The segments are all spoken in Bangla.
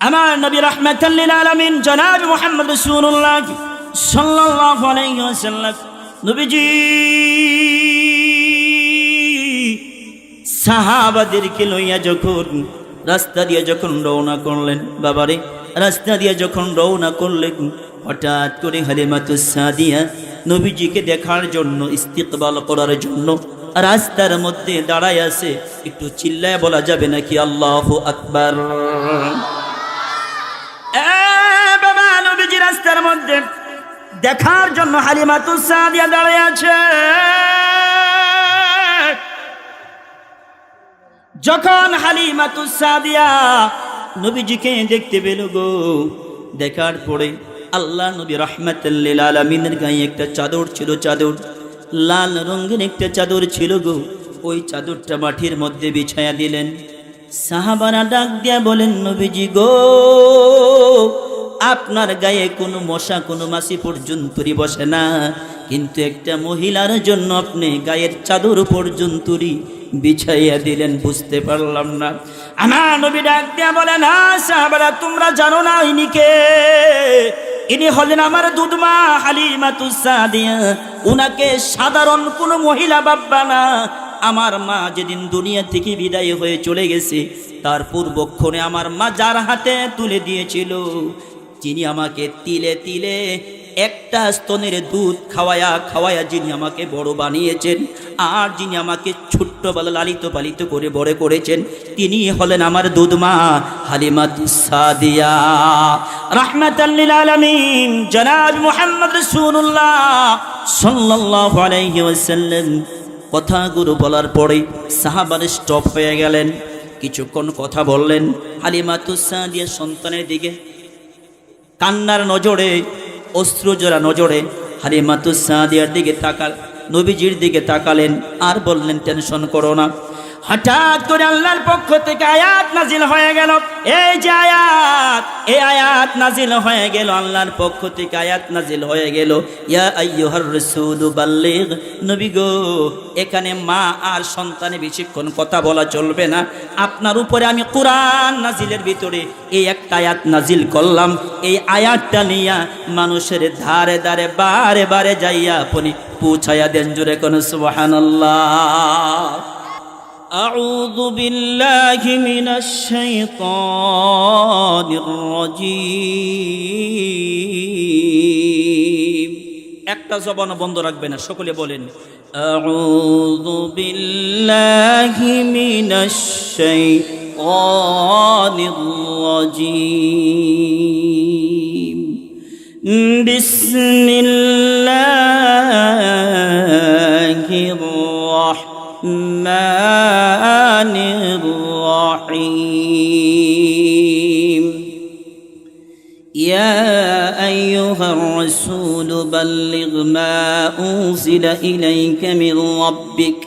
আমার নবী রাহমাতাল লিল আলামিন জনাব মুহাম্মদ রাসূলুল্লাহ সাল্লাল্লাহু আলাইহি ওয়াসাল্লাম নবীজি সাহাবাদেরকে লইয়া যখন রাস্তা দিয়ে যখন রওনা করলেন, বাবারে রাস্তা দিয়ে যখন রওনা করলেন, হঠাৎ করে হালিমাতুস সাদিয়া নবীজিকে দেখার জন্য, ইস্তিকবাল করার জন্য রাস্তার মধ্যে দাঁড়ায় আছে। একটু চিল্লায় বলা যাবে নাকি আল্লাহু আকবার? বাবা, নবীজি রাস্তার মধ্যে দেখার জন্য হালিমাতুস সাদিয়া দাঁড়ায় আছে। যখন হালিমাতুস সাদিয়া নবীজিকে দেখতে পেল গো, দেখার পরে আল্লাহ নবী রাহমাতাল লিল আলামিনের গায়ে একটা চাদর ছিল, চাদর লাল রঙের একটা চাদর ছিল গো। ওই চাদরটা মাটির মধ্যে বিছায়া দিলেন। সাহাবারা ডাক দিয়া বলেন, নবীজি গো, আপনার গায়ে কোনো মশা কোনো মাছি পর্যন্তই বসে না, কিন্তু একটা মহিলার জন্য আপনি গায়ের চাদর পর্যন্তই বিছাইয়া দিলেন, বুঝতে পারলাম না। আমার নবী ডাক দিয়া বলেন, সাহাবারা তোমরা জানো না ইনি কে? ইনি হলেন আমার দুধমা হালিমাতুস সাদিয়া। উনাকে সাধারণ কোনো মহিলা ভাববা না। আমার মা যেদিন দুনিয়া থেকে বিদায় হয়ে চলে গেছে, তার পূর্বক্ষণে আমার মা যার হাতে তুলে দিয়েছিল, যিনি আমাকে তিলে তিলে একটা স্তনের দুধ খাওয়ায়া খাওয়ায়া যিনি আমাকে বড় বানিয়েছেন, আর যিনি আমাকে ছোট্টবেলা লালিত পালিত করে বড় করেছেন, তিনি হলেন আমার দুধমা হালিমাতুস সাদিয়া রাহমাতাল লিল আলামিন জনাব মুহাম্মদ রাসূলুল্লাহ সাল্লাল্লাহু আলাইহি ওয়াসাল্লাম। কথাগুলো বলার পরে সাহাবারা স্টপ হয়ে গেলেন, কিছুক্ষণ কথা বললেন। হালিমাতুস সাদিয়া সন্তানের দিকে কান্নার নজরে, অশ্রুজোড়া নজরে হালিমাতুস সাদিয়ার দিকে তাকাল, নবীজির দিকে তাকালেন আর বললেন, টেনশন করো না। হঠাৎ করে আল্লাহর পক্ষ থেকে আয়াত নাজিল হয়ে গেল। এই যে আয়াত, এই আয়াত নাজিল হয়ে গেল, আল্লাহর পক্ষ থেকে আয়াত নাজিল হয়ে গেল, ইয়া আইয়ুহার রাসূল বাল্লিগ। নবী গো, এখানে মা আর সন্তানে বেশিক্ষণ কথা বলা চলবে না। আপনার উপরে আমি কোরআন নাজিলের ভিতরে এই একটা আয়াত নাজিল করলাম। এই আয়াতটা নিয়া মানুষের ধারে ধারে বারে বারে যাইয়া আপনি পৌঁছায়া দেন। জোরে কোন সুবহানাল্লাহ। আউযু বিল্লাহি মিনাশ শাইতানির রাজীম। একটা জবান বন্ধ রাখবে না, সকলে বলেন, আউযু বিল্লাহি মিনাশ শাইতানির রাজীম। বিসমিল্লাহির রাহমানির রাহিম। ইয়া আইয়ুহার রাসূল বাল্লিগ মা উনজিলা ইলাইকা মির রাব্বিক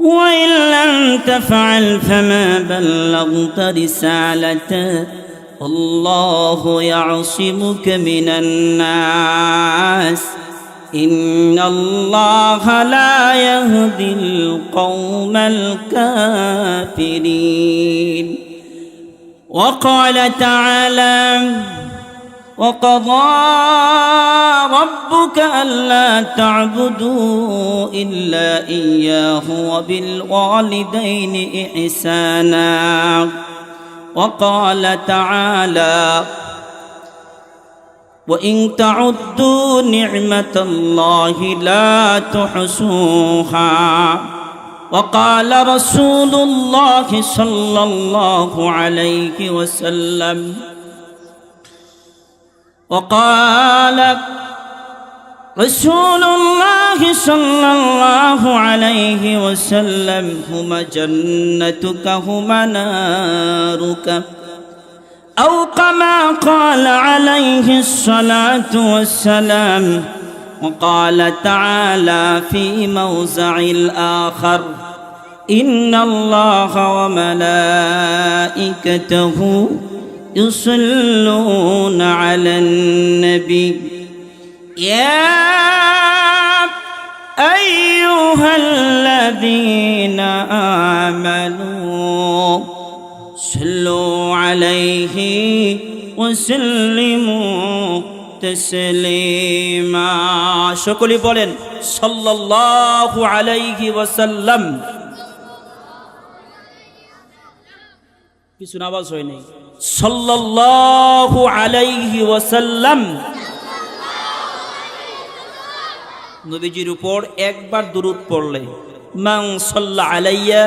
ওয়া ইন লাম তাফআল ফামা বাল্লাগতা রিসালাতাহু আল্লাহু ইয়াসিমুকা মিনান নাস ইন্নাল্লাহা লা ইয়াহদিল কওমাল কাফিরিন। وقال تعالى وقضى ربك ألا تعبدوا إلا إياه وبالوالدين إحسانا. وقال تعالى وإن تعدوا نعمة الله لا تحصوها. وقال رسول الله صلى الله عليه وسلم وقال رسول الله صلى الله عليه وسلم هما جنتك هما نارك أو كما قال عليه الصلاة والسلام. وقال تعالى في موضع الآخر إن الله وملائكته يصلون على النبي يا أيها الذين آمنوا সাল্লু আলাইহি ওয়া সাল্লিমু তাসলিমা। সকলে বলেন সাল্লাল্লাহু আলাইহি ওয়াসাল্লাম। কিছু আওয়াজ হয় নাই। সাল্লাল্লাহু আলাইহি ওয়াসাল্লাম। নবীজির উপর একবার দুরূদ পড়লে মান সাল্লা আলাইয়া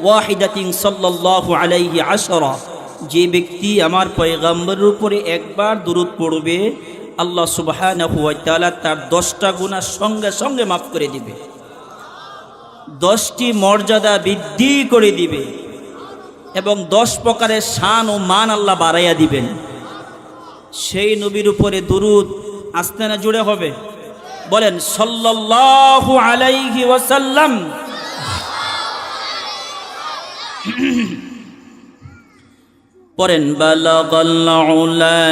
ওয়াহিদাতিন সাল্লাল্লাহু আলাইহি আশরা, যে ব্যক্তি আমার পয়গম্বরের উপরে একবার দুরূদ পড়বে আল্লাহ সুবহানাহু ওয়া তাআলা তার 10টা গুনাহ সঙ্গে সঙ্গে মাফ করে দিবে, 10টি মর্যাদা বৃদ্ধি করে দিবে এবং 10 প্রকারের শান ও মান আল্লাহ বাড়াইয়া দিবেন। সেই নবীর উপরে দুরূদ আস্তে না জুড়ে হবে? বলেন সাল্লাল্লাহু আলাইহি ওয়াসাল্লাম। পড়েন বালাগাল উলা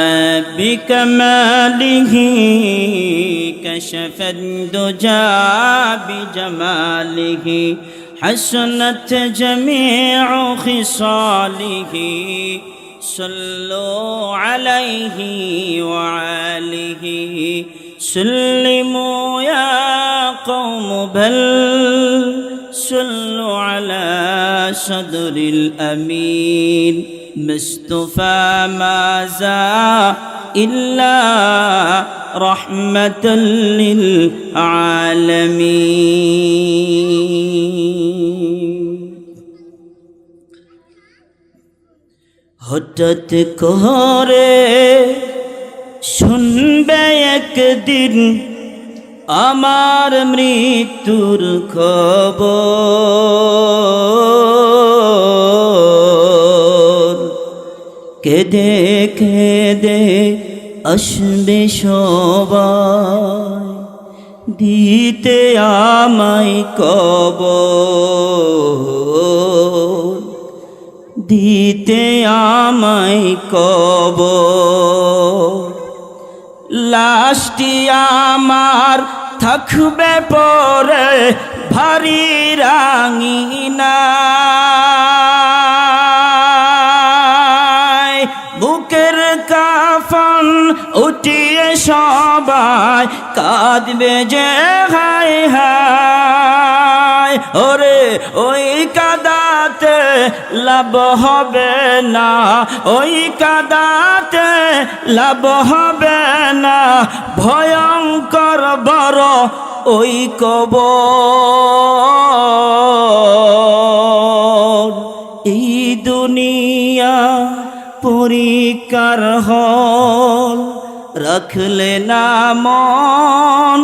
বিকামালিহি কাশাফাদ দুজা বিজামালিহি হাসনাত জামিউ খিসালিহি সাল্লু আলাইহি ওয়া আলিহি সাল্লিমু ইয়া কওম বাল সাল্লু আলা সাদরিল আমিন মুস্তাফা মাযা ইল্লা রাহমাতাল লিল আলামিন। হঠাৎ করে শুনবে একদিন আমার মৃত্যুর খবর, কেঁদে কেঁদে আসবে সবাই দিতে আমায় কবর, দিতে আমায় কবর। লাশটি আমার থাকবে পরে ভারী রাঙিনায়, বুকের কাফন উঠিয়ে সবাই কাঁদবে যে হায় হায়। ওরে ওই কাদাতে লাভ হবে না, ওই কাদাতে লাভ হবে না, ভয়ঙ্কর বড় ওই কবর। এই দুনিয়া পরীক্ষার হল, রাখলে না মন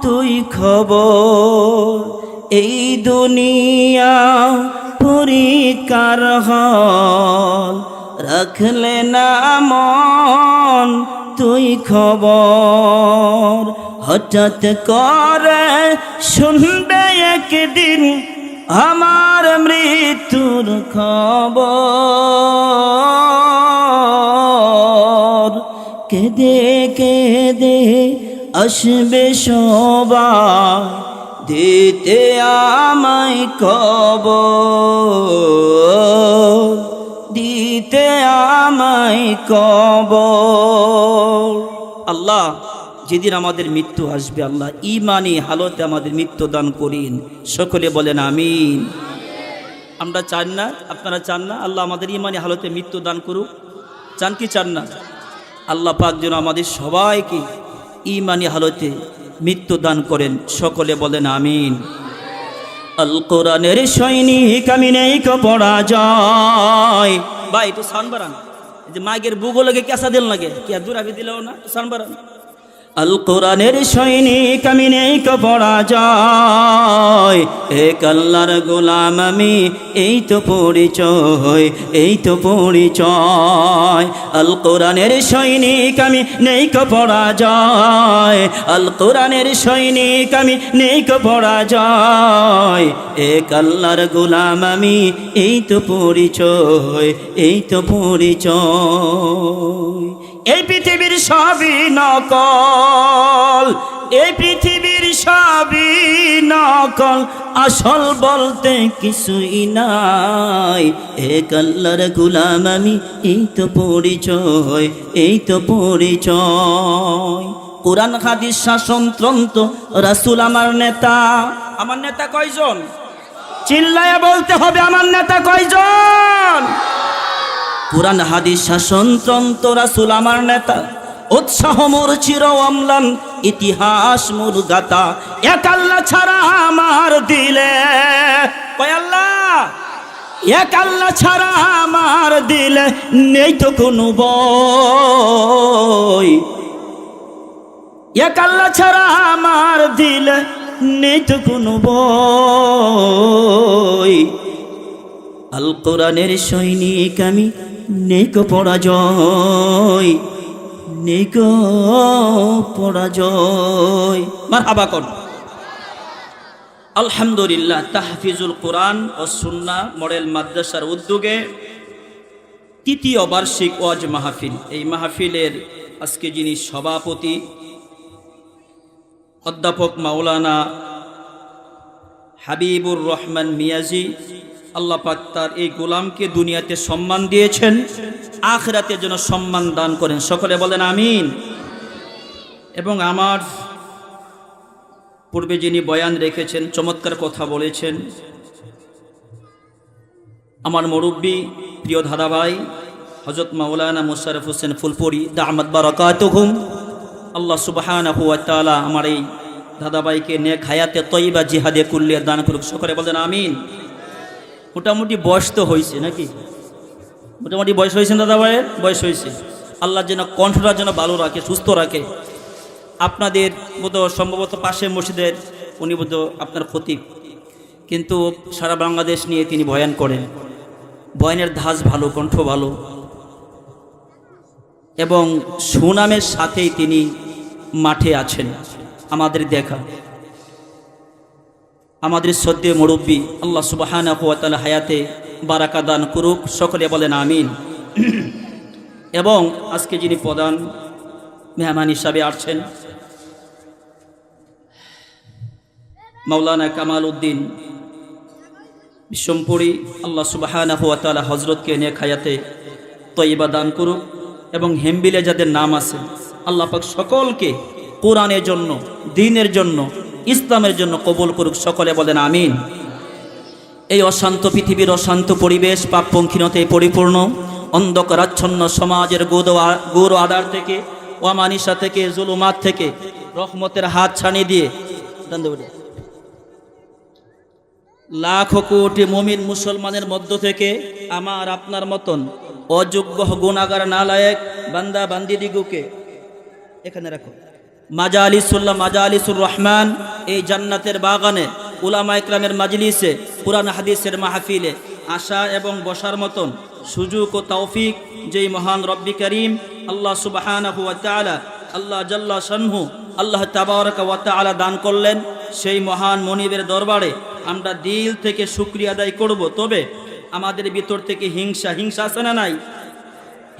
তুই খবর। এই দুনিয়া পরীক্ষার হল, রাখলে না মন তুই খবর। হঠাৎ করে শুনবে একদিন আমার মৃত্যুর খবর, কেঁদে কেঁদে আসবে সবাই দিতে আমায় কবর, দিতে আমায় কবর। আল্লাহ যেদিন আমাদের মৃত্যু আসবে আল্লাহ ঈমানি হালতে আমাদের মৃত্যু দান করিন। সকলে বলেন আমিন। আমরা চান না, আপনারা চান না আল্লাহ আমাদের ঈমানি হালতে মৃত্যু দান করুক? চান কি চান না? আল্লাহ পাক যেন আমাদের সবাইকে ঈমানি হালতে মৃত্যু দান করেন। সকলে বলেন আমিন। আল কোরআনের সৈনিক আমি নেই কো পরাজয়। ভাই একটু সাউন্ড বাড়ান, যে মাইকের বুগো লাগে কেসা দিল লাগে কি আর দূর আগে দিলেও না, সাউন্ড বাড়ান। আল কোরআনের সৈনিক আমি নেই কো পরাজয়, এক আল্লাহর গোলাম আমি এই তো পরিচয়, এই তো পরিচয়। আল কোরআনের সৈনিক আমি নেই কো পরাজয়, আল কোরআনের সৈনিক আমি নেই কো পরাজয়, এক আল্লাহর গোলাম আমি এই তো পরিচয়, এই তো পরিচয়। এই পৃথিবীর সবই নকল, এই পৃথিবীর সবই নকল, আসল বলতে কিছুই নাই। এক আল্লাহর গোলাম আমি, এই তো পরিচয়, এই তো পরিচয়। কোরআন হাদিস শাসনতন্ত্র, রাসূল আমার নেতা। আমার নেতা কয়জন? চিল্লায়া বলতে হবে, আমার নেতা কয়জন? কোরআন হাদিস শাসনতন্ত্র, রাসূল আমার নেতা। উৎসাহ মোর চির অম্লান, ইতিহাস মোর গাথা। এক আল্লাহ ছাড়া আমার দিলে, কয় আল্লাহ? এক আল্লাহ ছাড়া আমার দিলে নেই তো কোনো ভয়। এক আল্লাহ ছাড়া আমার দিলে নেই তো কোনো ভয়। আল কোরআনের সৈনিক আমি, নেই কো পরাজয়, নেই কো পরাজয়। মারহাবা কর। আলহামদুলিল্লাহ, তাহফিজুল কোরআন ও সুন্নাহ মডেল মাদ্রাসার উদ্যোগে তৃতীয় বার্ষিক ওয়াজ মাহফিল। এই মাহফিলের আজকে যিনি সভাপতি, অধ্যাপক মাওলানা হাবিবুর রহমান মিয়াজি, আল্লাহ পাক তার এই গোলামকে দুনিয়াতে সম্মান দিয়েছেন, আখিরাতের জন্য সম্মান দান করেন। সকলে বলেন আমিন। এবং আমার পূর্বে যিনি বয়ান রেখেছেন, চমৎকার কথা বলেছেন, আমার মুরব্বী প্রিয় দাদাভাই হযরত মাওলানা মুশাররফ হোসেন ফুলপুরি দামাত বারাকাতুহুম। আল্লাহ সুবহানাহু ওয়া তাআলা আমার এই দাদাভাইকে নেক হায়াতে তয়্যিবা জিহাদে কুল্লিয়া দান করুক। সকলে বলেন আমিন। মোটামুটি বয়স তো হয়েছে নাকি? মোটামুটি বয়স হয়েছে দাদা ভাইয়ের, বয়স হয়েছে। আল্লাহ যেন কণ্ঠটা যেন ভালো রাখে, সুস্থ রাখে। আপনাদের বোধ সম্ভবত পাশের মসজিদের উনি বোধ আপনার খতিব, কিন্তু সারা বাংলাদেশ নিয়ে তিনি বয়ান করেন। বয়ানের ধাঁচ ভালো, কণ্ঠ ভালো, এবং সুনামের সাথেই তিনি মাঠে আছেন। আমাদের দেখা, আমাদের শ্রদ্ধেয় মুরব্বী, আল্লাহ সুবহানাহু ওয়া তাআলা হায়াতে বারাকা দান করুক। সকলে বলেন আমিন। এবং আজকে যিনি প্রধান মেহমান হিসাবে আসছেন, মাওলানা কামাল উদ্দিন বিশ্বমপুরী, আল্লাহ সুবহানাহু ওয়া তাআলা হযরতকে নেক হায়াতে তয়্যিবা দান করুক। এবং হেমবিলে যাদের নাম আছে, আল্লাহ পাক সকলকে কোরআনের জন্য, দ্বীনের জন্য, ইসলামের জন্য কবুল করুক। সকলে বলেন আমিন। এই অশান্ত পৃথিবীর অশান্ত পরিবেশ, পাপপঙ্কিলতায় পরিপূর্ণ অন্ধকারাচ্ছন্ন সমাজের গৌর আধার থেকে, ওয়ামানিসা থেকে, জুলুমাত থেকে রহমতের হাত ছানিয়ে দিয়ে লাখ কোটি মুমিন মুসলমানের মধ্য থেকে আমার আপনার মতন অযোগ্য গুনাহগার নালায়েক বান্দা বান্দিদিগুকে এখানে রাখো। মাজালিসুল্লাহ, মাজালিসুর রহমান, এই জান্নাতের বাগানে, উলামা ইকরামের মাজলিসে, কুরআন হাদিসের মাহফিলে আসা এবং বসার মতন সুযোগ ও তৌফিক যেই মহান রব্বি করিম আল্লাহ সুবহানাহু ওয়া তাআলা, আল্লাহ জাল্লা শানহু, আল্লাহ তাবারাকা ওয়া তাআলা দান করলেন, সেই মহান মনিবের দরবারে আমরা দিল থেকে শুকরিয়া আদায় করব। তবে আমাদের ভিতর থেকে হিংসা আছে না নাই?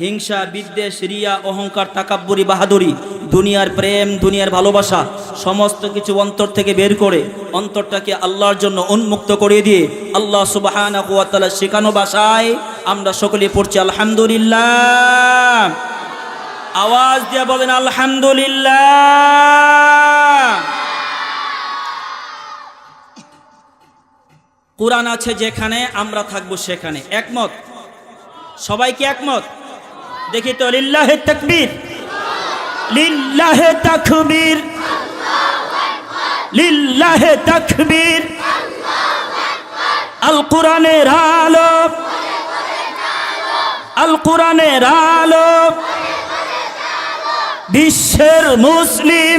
হিংসা, বিদ্বেষ, রিয়া, অহংকার, তাকাব্বুরি, বাহাদুরি, দুনিয়ার প্রেম, দুনিয়ার ভালোবাসা সমস্ত কিছু অন্তর থেকে বের করে অন্তরটাকে আল্লাহর জন্য উন্মুক্ত করে দিয়ে আল্লাহ সুবহানাহু ওয়া তাআলা শেখানো ভাষায় আমরা সকলে পড়ছি আলহামদুলিল্লাহ। আওয়াজ দিয়ে বলেন আলহামদুলিল্লাহ। কোরআন আছে যেখানে, আমরা থাকবো সেখানে। একমত? সবাই কি একমত? দেখি তো, লিল্লাহে তাকবীর, লিল্লাহে তাকবীর, লিল্লাহে তাকবীর। আল কোরআনের আলো, আল কোরআনের আলো, বিশ্বের মুসলিম,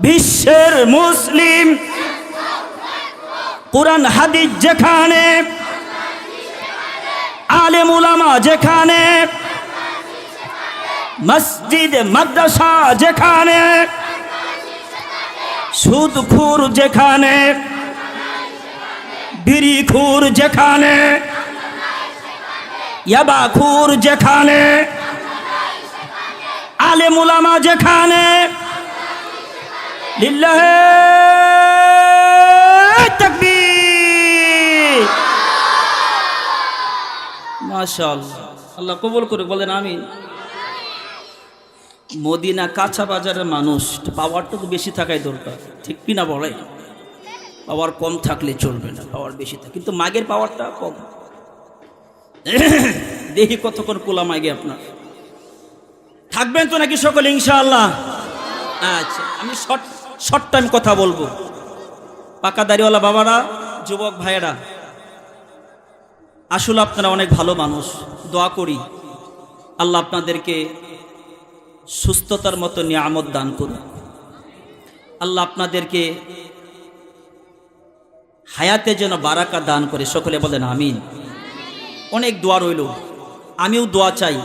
বিশ্বের মুসলিম। কোরআন হাদিস যেখানে, আলেম উলামা যেখানে, মসজিদ মাদ্রাসা যেখানে, সুদখোর যেখানে, বিড়িখোর যেখানে, ইয়াবাখোর যেখানে, আলেম উলামা যেখানে, লিল্লাহে তাকবীর। মাশাআল্লাহ, আল্লাহ কবুল করে, বলেন আমিন। মদিনা কাঁচা বাজারের মানুষ, পাওয়ারটা তো বেশি থাকাই দরকার, ঠিক কিনা বলে? পাওয়ার কম থাকলে চলবে না, পাওয়ার বেশি থাকে, কিন্তু মাগের পাওয়ারটা কম। দেখি কতক্ষণ কোলা মাগে আপনার থাকবেন তো নাকি সকলে ইনশাআল্লাহ? আচ্ছা, আমি শর্ট টাইম কথা বলবো। পাকা দাড়িওয়ালা বাবারা, যুবক ভাইয়েরা, আসলে আপনারা অনেক ভালো মানুষ। দোয়া করি আল্লাহ আপনাদেরকে সুস্থতার মতো নিয়ামত দান করুন। আল্লাহ আপনাদেরকে হায়াতে যেন বারাকা দান করে, সকলে বলেন আমিন। অনেক দোয়া রইল, আমিও দোয়া চাই।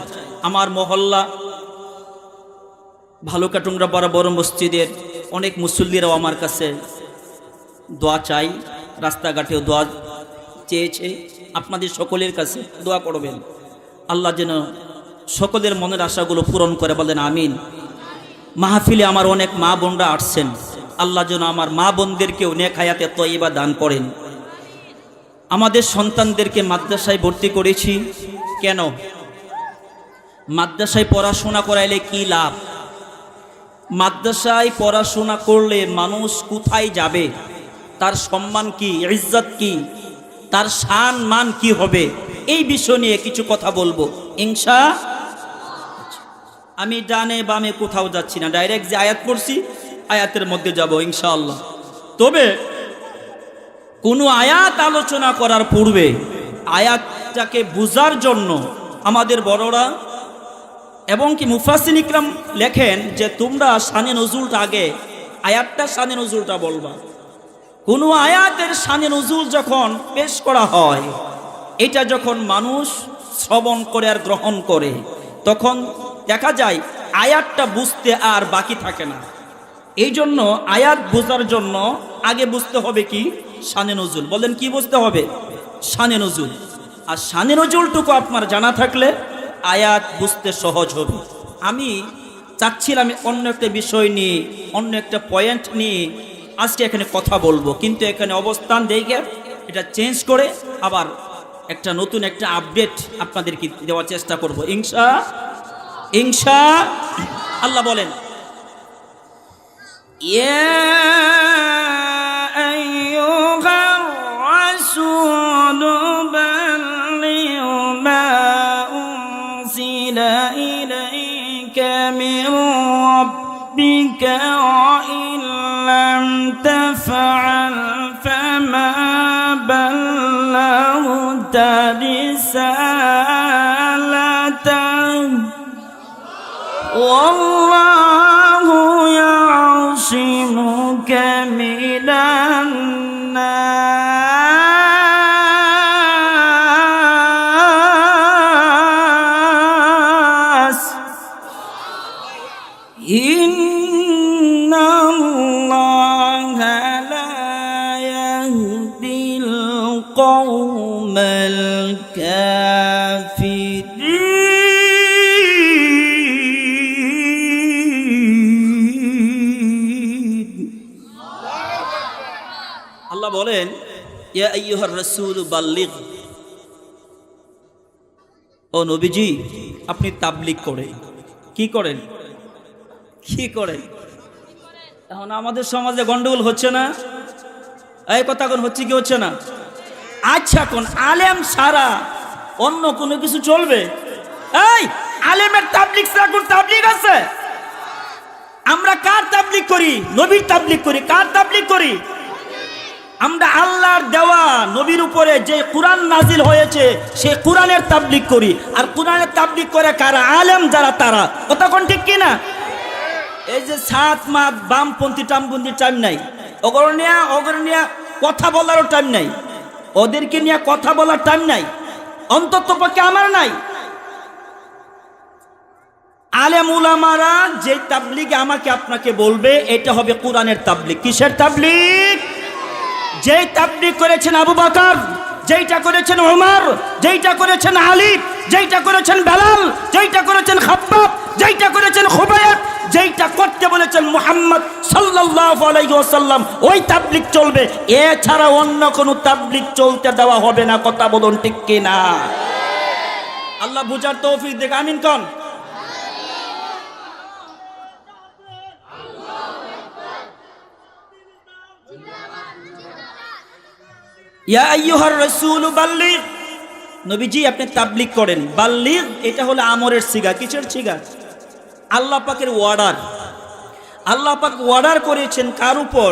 আমার মহল্লা ভালুকাটুংরা বড় মসজিদের অনেক মুসল্লিরাও আমার কাছে দোয়া চাই, রাস্তাঘাটেও দোয়া চেয়েছে। আপনাদের সকলের কাছে দোয়া করবেন, আল্লাহ যেন সকলের মনের আশাগুলো পূরণ করে, বলেন আমিন। মাহফিলে আমার অনেক মা বোনরা আসছেন, আল্লাহ যেন আমার মা বোনদেরকেও নেক হায়াতে তয়্যিবা দান করেন। আমাদের সন্তানদেরকে মাদ্রাসায় ভর্তি করেছি কেন? মাদ্রাসায় পড়াশোনা করাইলে কি লাভ? মাদ্রাসায় পড়াশোনা করলে মানুষ কোথায় যাবে, তার সম্মান কি, ইজ্জত কি, তার শান মান কি হবে, এই বিষয় নিয়ে কিছু কথা বলবো ইনশাআল্লাহ। আমি ডানে বামে কোথাও যাচ্ছি না, ডাইরেক্ট যে আয়াত পড়ছি আয়াতের মধ্যে যাব ইনশাআল্লাহ। তবে কোনো আয়াত আলোচনা করার পূর্বে আয়াতটাকে বুঝার জন্য আমাদের বড়রা এবং কি মুফাসসিরিন ইকরাম লেখেন যে তোমরা শানে নজুলটা আগে, আয়াতটা শানে নজুলটা বলবা। কোনো আয়াতের শানে নজুল যখন পেশ করা হয়, এটা যখন মানুষ শ্রবণ করে আর গ্রহণ করে, তখন দেখা যায় আয়াতটা বুঝতে আর বাকি থাকে না। এই জন্য আয়াত বোঝার জন্য আগে বুঝতে হবে কি? শানে নজুল। বলেন কি বুঝতে হবে? শানে নজুল। আর শানে নজুলটুকু আপনার জানা থাকলে আয়াত বুঝতে সহজ হবে। আমি চাচ্ছিলাম অন্য একটা বিষয় নিয়ে, অন্য একটা পয়েন্ট নিয়ে আজকে এখানে কথা বলবো, কিন্তু এখানে অবস্থান দেখে এটা চেঞ্জ করে আবার একটা নতুন একটা আপডেট আপনাদেরকে দেওয়ার চেষ্টা করব ইনশাআল্লাহ। বলেন ইয়া আইয়ুহার রাসূলু বাল্লিগ মা উনজিলা ইলাইকা মির রাব্বিকা ওয়া ইন লাম তাফআল ফামা বাল্লাগতা রিসালাতাহু ওয়াল্লাহু ইয়াসিমুকা মিনান নাস ইন্নাল্লাহা লা ইয়াহদিল কওমাল কাফিরিন। আল্লাহ বলেন ইয়া আইয়ুহার রাসূল বাল্লিগ, ও নবীজি আপনি তাবলীগ করেন। কি করেন? কি করেন? এখন আমাদের সমাজে গন্ডগোল হচ্ছে না? এই কথা কোন হচ্ছে কি হচ্ছে না? আচ্ছা, কোন আলেম ছাড়া অন্য কোনো কিছু চলবে? এই আলেমের তাবলীগ ছাড়া কোন তাবলীগ আছে? আমরা কার তাবলীগ করি? নবীর তাবলীগ করি। কার তাবলীগ করি? আমরা আল্লাহর দেওয়া নবীর উপরে যে কুরআন নাজিল হয়েছে সেই কুরআনের তাবলীগ করি। আর কুরআনের তাবলীগ করে কারা? আলেম যারা, তারা। কথা কোন ঠিক কিনা? এই যে সাত মাত বামপন্থী টামপন্থী টাইম নাই, ওগর নিয়ে কথা বলারও টাইম নাই, ওদেরকে নিয়ে কথা বলার টাইম নাই, অন্তত পক্ষে আমার নাই। আলেম উলামারা যে তাবলীগ আমাকে আপনাকে বলবে, এটা হবে কুরআনের তাবলীগ। কিসের তাবলীগ? যেই তাবলীগ করেছেন আবু বকর, যেইটা করেছেন ওমর, যেইটা করেছেন আলী, যেইটা করেছেন বেলাল, যেইটা করেছেন খাব্বাব, যেইটা করেছেন খুবাইব, যেইটা করতে বলেছেন মুহাম্মদ সাল্লাল্লাহু আলাইহি ওয়াসাল্লাম ওই তাবলীগ চলবে, এছাড়া অন্য কোনো তাবলীগ চলতে দেওয়া হবে না। কথা বলুন ঠিক কি না? আল্লাহ বুঝার তৌফিক দেখ, আমিন কোন। ইয়া আইয়ুহার রাসূল বাল্লিগ, নবীজি আপনি তাবলীগ করেন। বাল্লিগ এটা হলো আমরের সিগা। কিসের সিগা? আল্লাহ পাকের অর্ডার। আল্লাহ পাক অর্ডার করেছেন কার উপর?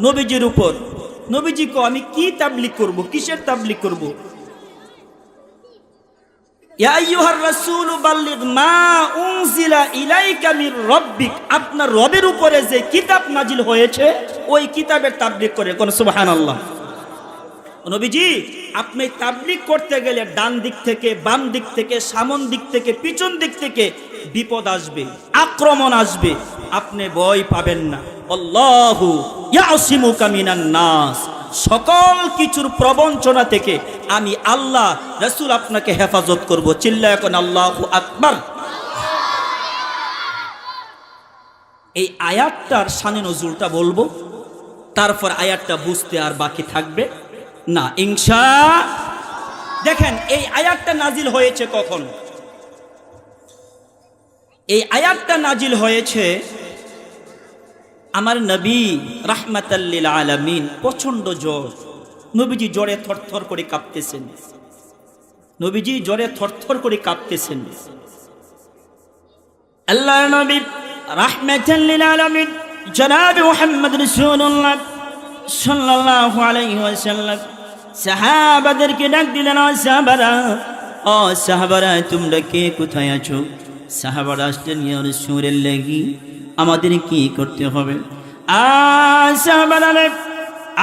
নবীজির উপর। নবীজি কো আমি কি তাবলীগ করব, কিসের তাবলীগ করব? ইয়া আইয়ুহার রাসূল বাল্লিগ মা উনজিলা ইলাইকা মির রাব্বিক, আপনার রবের উপরে যে কিতাব নাজিল হয়েছে ওই কিতাবের তাবলীগ করে। কোন সুবহানাল্লাহ। নবীজি আপনি তাবলীগ করতে গেলে ডান দিক থেকে, বাম দিক থেকে, সামন দিক থেকে, পিছন দিক থেকে বিপদ আসবে, আক্রমণ আসবে, আপনি ভয় পাবেন না। আল্লাহু ইয়াসিমুকা মিনান নাস, সকল কিছুর প্রবঞ্চনা থেকে আমি আল্লাহ রাসূল আপনাকে হেফাজত করব। চিল্লায় এখন আল্লাহু আকবার। এই আয়াতটার শানে নজুলটা বলবো, তারপর আয়াতটা বুঝতে আর বাকি থাকবে না ইনশাআল্লাহ। দেখেন এই আয়াতটা নাজিল হয়েছে কখন? এই আয়াতটা নাজিল হয়েছে আমার নবী রাহমাতাল লিল আলামিন, প্রচন্ড জ্বর। নবীজি জ্বরে থরথর করে কাঁপতেছেন। নবীজি জ্বরে থরথর করে কাঁপতেছেন। আল্লাহর নবী রাহমাতাল লিল আলামিন জনাব মুহাম্মদ রাসূলুল্লাহ সাল্লাল্লাহু আলাইহি ওয়াসাল্লাম সাহাবাদেরকে ডাক দিলেন, ও সাহাবারা, ও সাহাবারা, তোমরা কে কোথায় আছো? সাহাবারা আসলেন, ইয়া রাসূলুল্লাহ আমাদের কি করতে হবে? সাহাবারা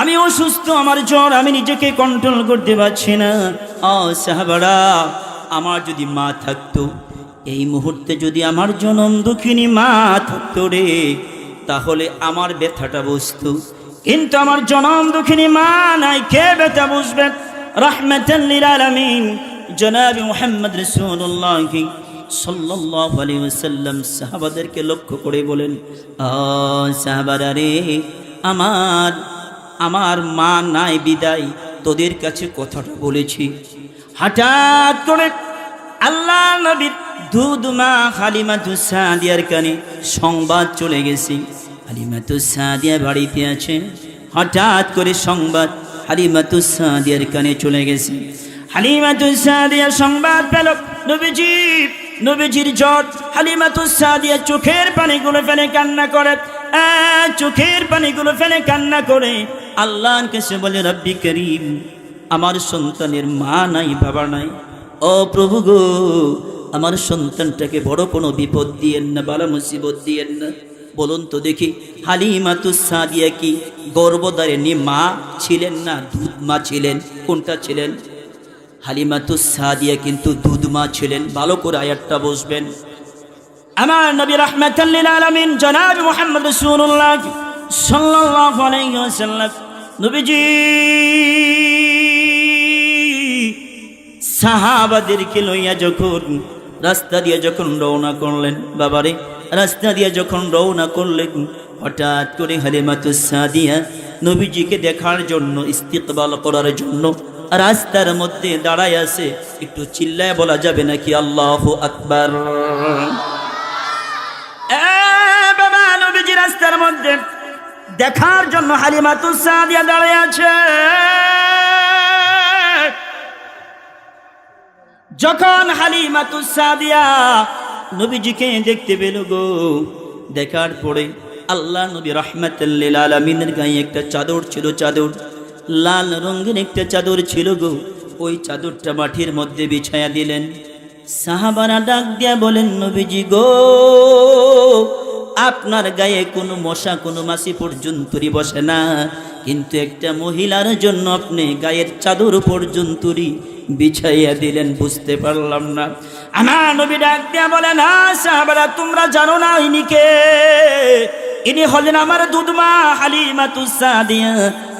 আমি অসুস্থ, আমার জ্বর, আমি নিজেকে কন্ট্রোল করতে পারছি না। ও সাহাবারা, আমার যদি মা থাকতো, এই মুহূর্তে যদি আমার জনম দুঃখিনী মা থাকতো রে, তাহলে আমার ব্যথাটা বুঝতো। কিন্তু আমার জনম দুঃখিনী মা নাই, কে ব্যথা বুঝবেন? রাহমাতাল লিল আলামিন জনাব মুহাম্মদ রাসূলুল্লাহ সাল্লাল্লাহু আলাইহি ওয়াসাল্লাম সাহাবাদেরকে লক্ষ্য করে বলেন, ও সাহাবারা রে, আমার মা নাই বিদায় তোদের কাছে কথাটা বলেছি। হঠাৎ করে আল্লাহ নবীর দুধ মা হালিমাতুস সাদিয়ার কানে সংবাদ চলে গেছে, হালিমাতুস সাদিয়া বাড়িতে আছে। হঠাৎ করে সংবাদ হালিমাতুস সাদিয়ার কানে চলে গেছে। হালিমাতুস সাদিয়া সংবাদ পেল নবীজির জ্বর। হালিমাতুস সাদিয়া চোখের পানিগুলো ফেলে কান্না করে, চোখের পানিগুলো ফেলে কান্না করে আল্লাহর কাছে বলে, রব্বি করিম, আমার সন্তানের মা নাই, বাবা নাই। ও প্রভু গো, আমার সন্তানটাকে বড় কোনো বিপদ দিয়েন না, বালা মুসিবত দিয়েন না। বলুন তো দেখি, হালিমাতুস সাদিয়া কি গর্ভধারিণী মা ছিলেন না দুধ মা ছিলেন? কোনটা ছিলেন? হালিমাতুস সাদিয়া কিন্তু দুধ মা ছিলেন। ভালো করে আয়াতটা বুঝবেন। আমার নবী রাহমাতাল লিল আলামিন জনাব মুহাম্মদ রাসূলুল্লাহ সাল্লাল্লাহু আলাইহি ওয়াসাল্লাম নবীজি সাহাবাদেরকে লইয়া যখন রাস্তা দিয়ে যখন রওনা করলেন, বাবারে, রাস্তা দিয়ে যখন রওনা করলেন, হঠাৎ করে হালিমাতুস সাদিয়া নবীজিকে দেখার জন্য, ইস্তিকবাল করার জন্য রাস্তার মধ্যে দাঁড়ায় আছে। একটু চিল্লায় বলা যাবে নাকি আল্লাহু আকবার? বাবা, নবীজি রাস্তার মধ্যে দেখার জন্য হালিমাতুস সাদিয়া দাঁড়ায় আছে। যখন হালিমাতুস সাদিয়া নবীজিকে দেখতে পেল গো, দেখার পরে আল্লাহ নবী রাহমাতাল লিল আলামিনের গায়ে একটা চাদর ছিল, চাদর লাল রঙের একটা চাদর ছিল গো। ওই চাদরটা মাটির মধ্যে বিছায়া দিলেন। সাহাবারা ডাক দিয়া বলেন, নবীজি গো, আপনার গায়ে কোনো মশা কোনো মাছি পর্যন্তই বসে না, কিন্তু একটা মহিলার জন্য আপনি গায়ের চাদর পর্যন্তই বিছাইয়া দিলেন, বুঝতে পারলাম না। আমার নবী ডাক দিয়া বলেন, সাহাবারা, তোমরা জানো না ইনি কে? ইনি হলেন আমার দুধমা হালিমাতুস সাদিয়া।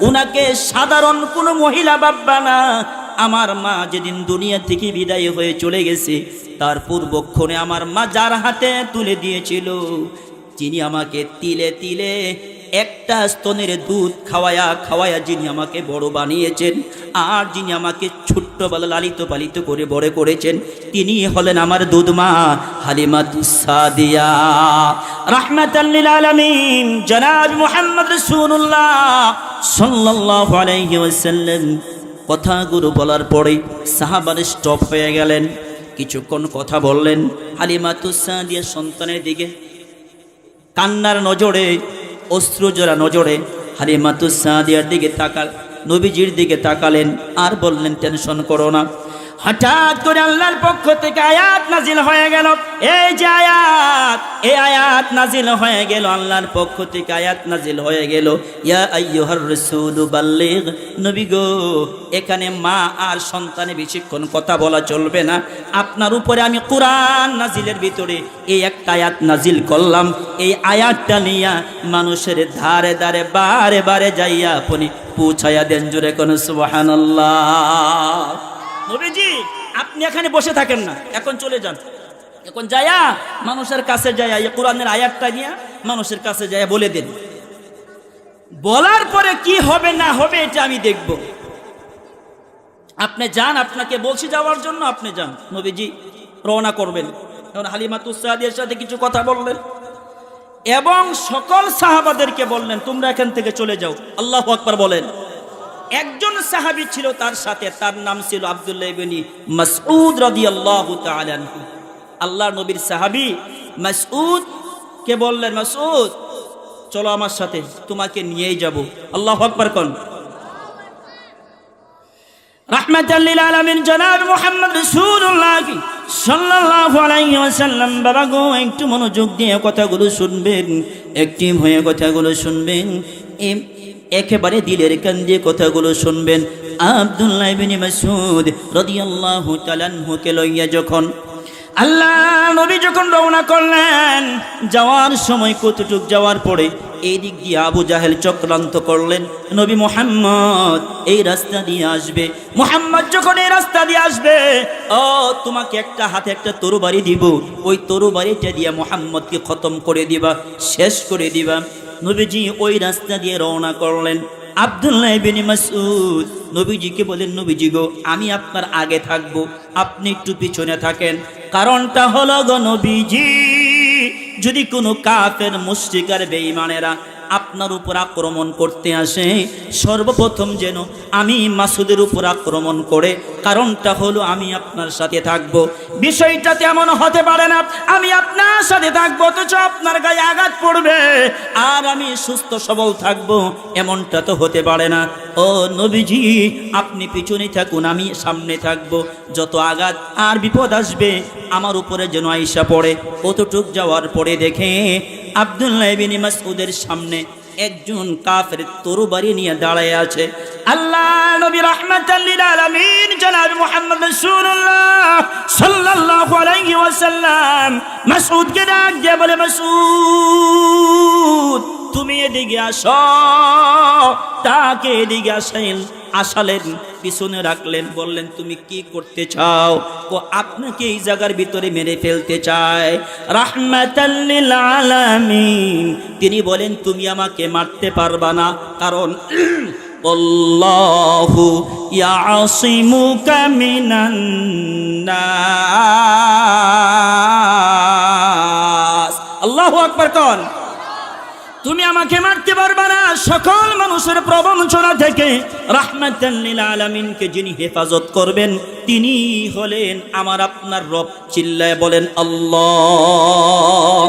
উনাকে সাধারণ কোনো মহিলা ভাববা না। আমার মা যেদিন দুনিয়া থেকে বিদায় হয়ে চলে গেছে, তার পূর্বক্ষণে আমার মা যার হাতে তুলে দিয়েছিল, যিনি আমাকে তিলে তিলে একটা স্তনের দুধ খাওয়ায়া খাওয়ায়া যিনি আমাকে বড় বানিয়েছেন, আর যিনি আমাকে ছোট্টবেলা লালিত পালিত করে বড় করেছেন, তিনি হলেন আমার দুধমা হালিমাতুস সাদিয়া রাহমাতাল লিল আলামিন জনাব মুহাম্মদ রাসূলুল্লাহ সাল্লাল্লাহু আলাইহি ওয়াসাল্লাম। কথাগুলো বলার পরে সাহাবারা স্টপ হয়ে গেলেন, কিছুক্ষণ কথা বললেন। হালিমাতুস সাদিয়া সন্তানের দিকে কান্নার নজরে, অশ্রুজোড়া নজরে হালিমাতুস সাদিয়ার দিকে তাকাল, নবীজির দিকে তাকালেন আর বললেন, টেনশন করো না। হঠাৎ করে আল্লাহর পক্ষ থেকে আয়াত নাজিল হয়ে গেল। এই যে আয়াত, এই আয়াত নাজিল হয়ে গেল, আল্লাহর পক্ষ থেকে আয়াত নাজিল হয়ে গেল, ইয়া আইয়ুহার রাসূল বাল্লিগ। নবী গো, এখানে মা আর সন্তানে বেশিক্ষণ কথা বলা চলবে না। আপনার উপরে আমি কোরআন নাজিলের ভিতরে এই একটা আয়াত নাজিল করলাম। এই আয়াতটা নিয়া মানুষের ধারে ধারে বারে বারে যাইয়া আপনি পৌঁছাইয়া দেন। জোরে কোন সুবহানাল্লাহ। নবীজি, আপনি এখানে বসে থাকেন না, এখন চলে যান। এখন যায়া মানুষের কাছে যায়া এই কোরআনের আয়াতটা নিয়ে মানুষের কাছে যায়া বলে দেন। বলার পরে কি হবে না হবে এটা আমি দেখব। আপনি যান, আপনাকে বলছি যাওয়ার জন্য, আপনি যান। নবীজি রওনা করবেন। এখন হালিমাতুস সাদিয়ার সাথে কিছু কথা বললেন এবং সকল সাহাবাদেরকে বললেন, তোমরা এখান থেকে চলে যাও। আল্লাহু আকবার বলেন। একজন সাহাবী ছিল তার সাথে, তার নাম ছিল আব্দুল্লাহ ইবনে মাসউদ রাদিয়াল্লাহু তাআলা আনহু। আল্লাহর নবীর সাহাবী মাসউদ কে বললেন, মাসউদ চলো আমার সাথে, তোমাকে নিয়েই যাব। আল্লাহু আকবার কোন। রাহমাতাল লিল আলামিন জনাব মুহাম্মদ রাসূলুল্লাহ সাল্লাল্লাহু আলাইহি ওয়াসাল্লাম। বাবা গো, একটু মনোযোগ দিয়ে কথাগুলো শুনবেন, একটিভ হয়ে কথাগুলো শুনবেন, একেবারে দিলের কান দিয়ে কথাগুলো শুনবেন। আব্দুল্লাহ ইবনে মাসউদ রাদিয়াল্লাহু তাআলা আনহুকে লইয়া যখন আল্লাহ নবী যখন রওনা করলেন, যাওয়ার সময় কতটুক যাওয়ার পরে এই দিক দিয়ে আবু জাহেল চক্রান্ত করলেন, নবী মুহাম্মদ এই রাস্তা দিয়ে আসবে। মুহাম্মদ যখন এই রাস্তা দিয়ে আসবে, ও তোমাকে একটা হাতে একটা তরবারি দিব, ওই তরবারিটা দিয়ে মুহাম্মদকে খতম করে দিবা, শেষ করে দিবা। নবীজি ওই রাস্তা দিয়ে রওনা করলেন। আব্দুল্লাহ ইবনে মাসউদ নবীজিকে বলেন, নবীজি গো, আমি আপনার আগে থাকবো, আপনি একটু পিছনে থাকেন। কারণটা হলো গো নবীজি, যদি কোনো কাফের মুশরিক আর বেঈমানেরা আপনার উপর আক্রমণ করতে আসে, সর্বপ্রথম যেন আমি মাসুদের উপর আক্রমণ করে, কারণটা হলো আমি আপনার সাথে থাকব। বিষয়টা তেমন হতে পারে না আমি আপনার সাথে থাকবো অথচ আপনার গায়ে আঘাত পড়বে আর আমি সুস্থ সবল থাকবো, এমনটা তো হতে পারে না। ও নবীজি, আপনি পিছনে থাকুন, আমি সামনে থাকবো। যত আঘাত আর বিপদ আসবে আমার উপরে যেন আইসা পড়ে। কতটুক যাওয়ার পরে দেখে আব্দুল্লাহ ইবনে মাসউদের সামনে একজন কাফের তরবারি নিয়ে দাঁড়ায় আছে। আল্লাহ নবী রাহমাতাল লিল আলামিন জনাব মুহাম্মদ রাসূলুল্লাহ সাল্লাল্লাহু আলাইহি ওয়াসাল্লাম মাসউদকে ডাক দিয়ে বলে, মাসউদ তুমি এদিকে আসো। তাকে এদিকে আসালেন, পিছনে রাখলেন, বললেন, তুমি কি করতে চাও? ও আপনাকে এই জায়গার ভিতরে মেরে ফেলতে চায়। রাহমাতাল লিল আলামিন তিনি বলেন, তুমি আমাকে মারতে পারবা না, কারণ আল্লাহু ইয়াসিমুকা মিনান নাস। আল্লাহু আকবার কোন। তুমি আমাকে মারতে পারবে না, সকল মানুষের প্রবঞ্চনা থেকে রাহমাতাল লিল আলামিনকে যিনি হেফাজত করবেন তিনি হলেন আমার আপনার রব। চিল্লায় বলেন আল্লাহ।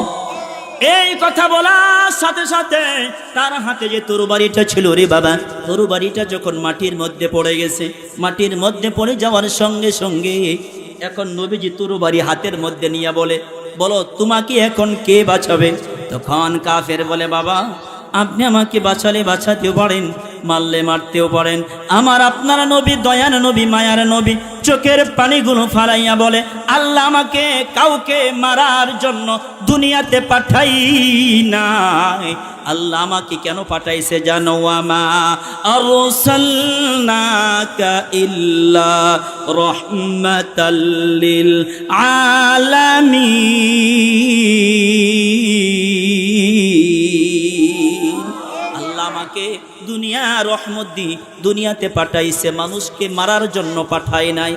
এই কথা বলার সাথে সাথে তার হাতে যে তরবারিটা ছিল, রে বাবা, তরবারিটা যখন মাটির মধ্যে পড়ে গেছে, মাটির মধ্যে পড়ে যাওয়ার সঙ্গে সঙ্গে এখন নবীজি তরবারি হাতের মধ্যে নিয়ে বলে, বলো তোমাকে এখন কে বাঁচাবে? তখন কাফের বলে, বাবা আপনি আমাকে বাঁচালে বাঁচাতেও পারেন, মারলে মারতেও পারেন। আমার আপনার নবী, দয়ার নবী, মায়ার নবী চোখের পানিগুলো ফালাইয়া বলে, আল্লাহ আমাকে কাউকে মারার জন্য দুনিয়াতে পাঠাই নাই। আল্লাহ আমাকে কেন পাঠাইছে জানো? আমা আরসালনাকা ইল্লা রাহমাতাল লিল আলামিন। রহমত দি দুনিয়াতে পাঠাইছে, মানুষকে মারার জন্য পাঠায় নাই।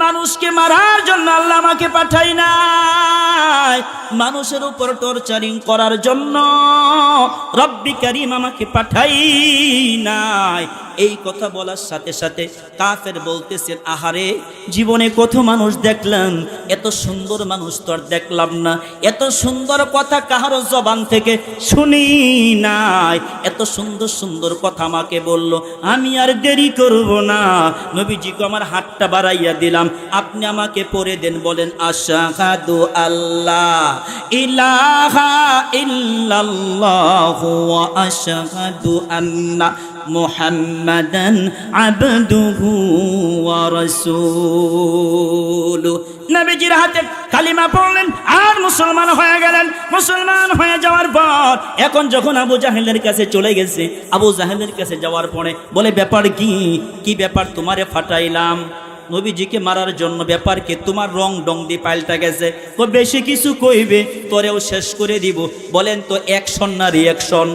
মানুষকে মারার জন্য আল্লাহ আমাকে পাঠায় নাই, মানুষের উপর টর্চারিং করার জন্য রব্বি কারীম আমাকে পাঠাই নাই। এই কথা বলার সাথে সাথে কাফের বলতেছেন, আহারে জীবনে কত মানুষ দেখলাম, এত সুন্দর মানুষ তো আর দেখলাম না, এত সুন্দর কথা কাহারো জবান থেকে শুনি নাই, এত সুন্দর সুন্দর কথা আমাকে বলল, আমি আর দেরি করব না, নবীজিকে আমার হাতটা বাড়াইয়া দিলাম, আপনি আমাকে পড়ে দেন। বলেন আশহাদু আল্লাহ ইলাহা ইল্লাল্লাহু ওয়া আশহাদু আন্না মুহাম্মাদান আবদুহু ওয়া রাসূলুহু। নবীজির হাতে কালিমা পড়লেন আর মুসলমান হয়ে গেলেন। মুসলমান হয়ে যাওয়ার পর এখন যখন আবু জাহেলের কাছে চলে গেছে, আবু জাহেলের কাছে যাওয়ার পরে বলে, ব্যাপার কি ব্যাপার, তোমারে ফাটাইলাম নবীজিকে মারার জন্য, ব্যাপার কি, তোমার রং ডং দিয়ে পাল্টা গেছে, তো বেশি কিছু কইবে তোরেও শেষ করে দিব। বলেন তো অ্যাকশন না রিয়াকশন?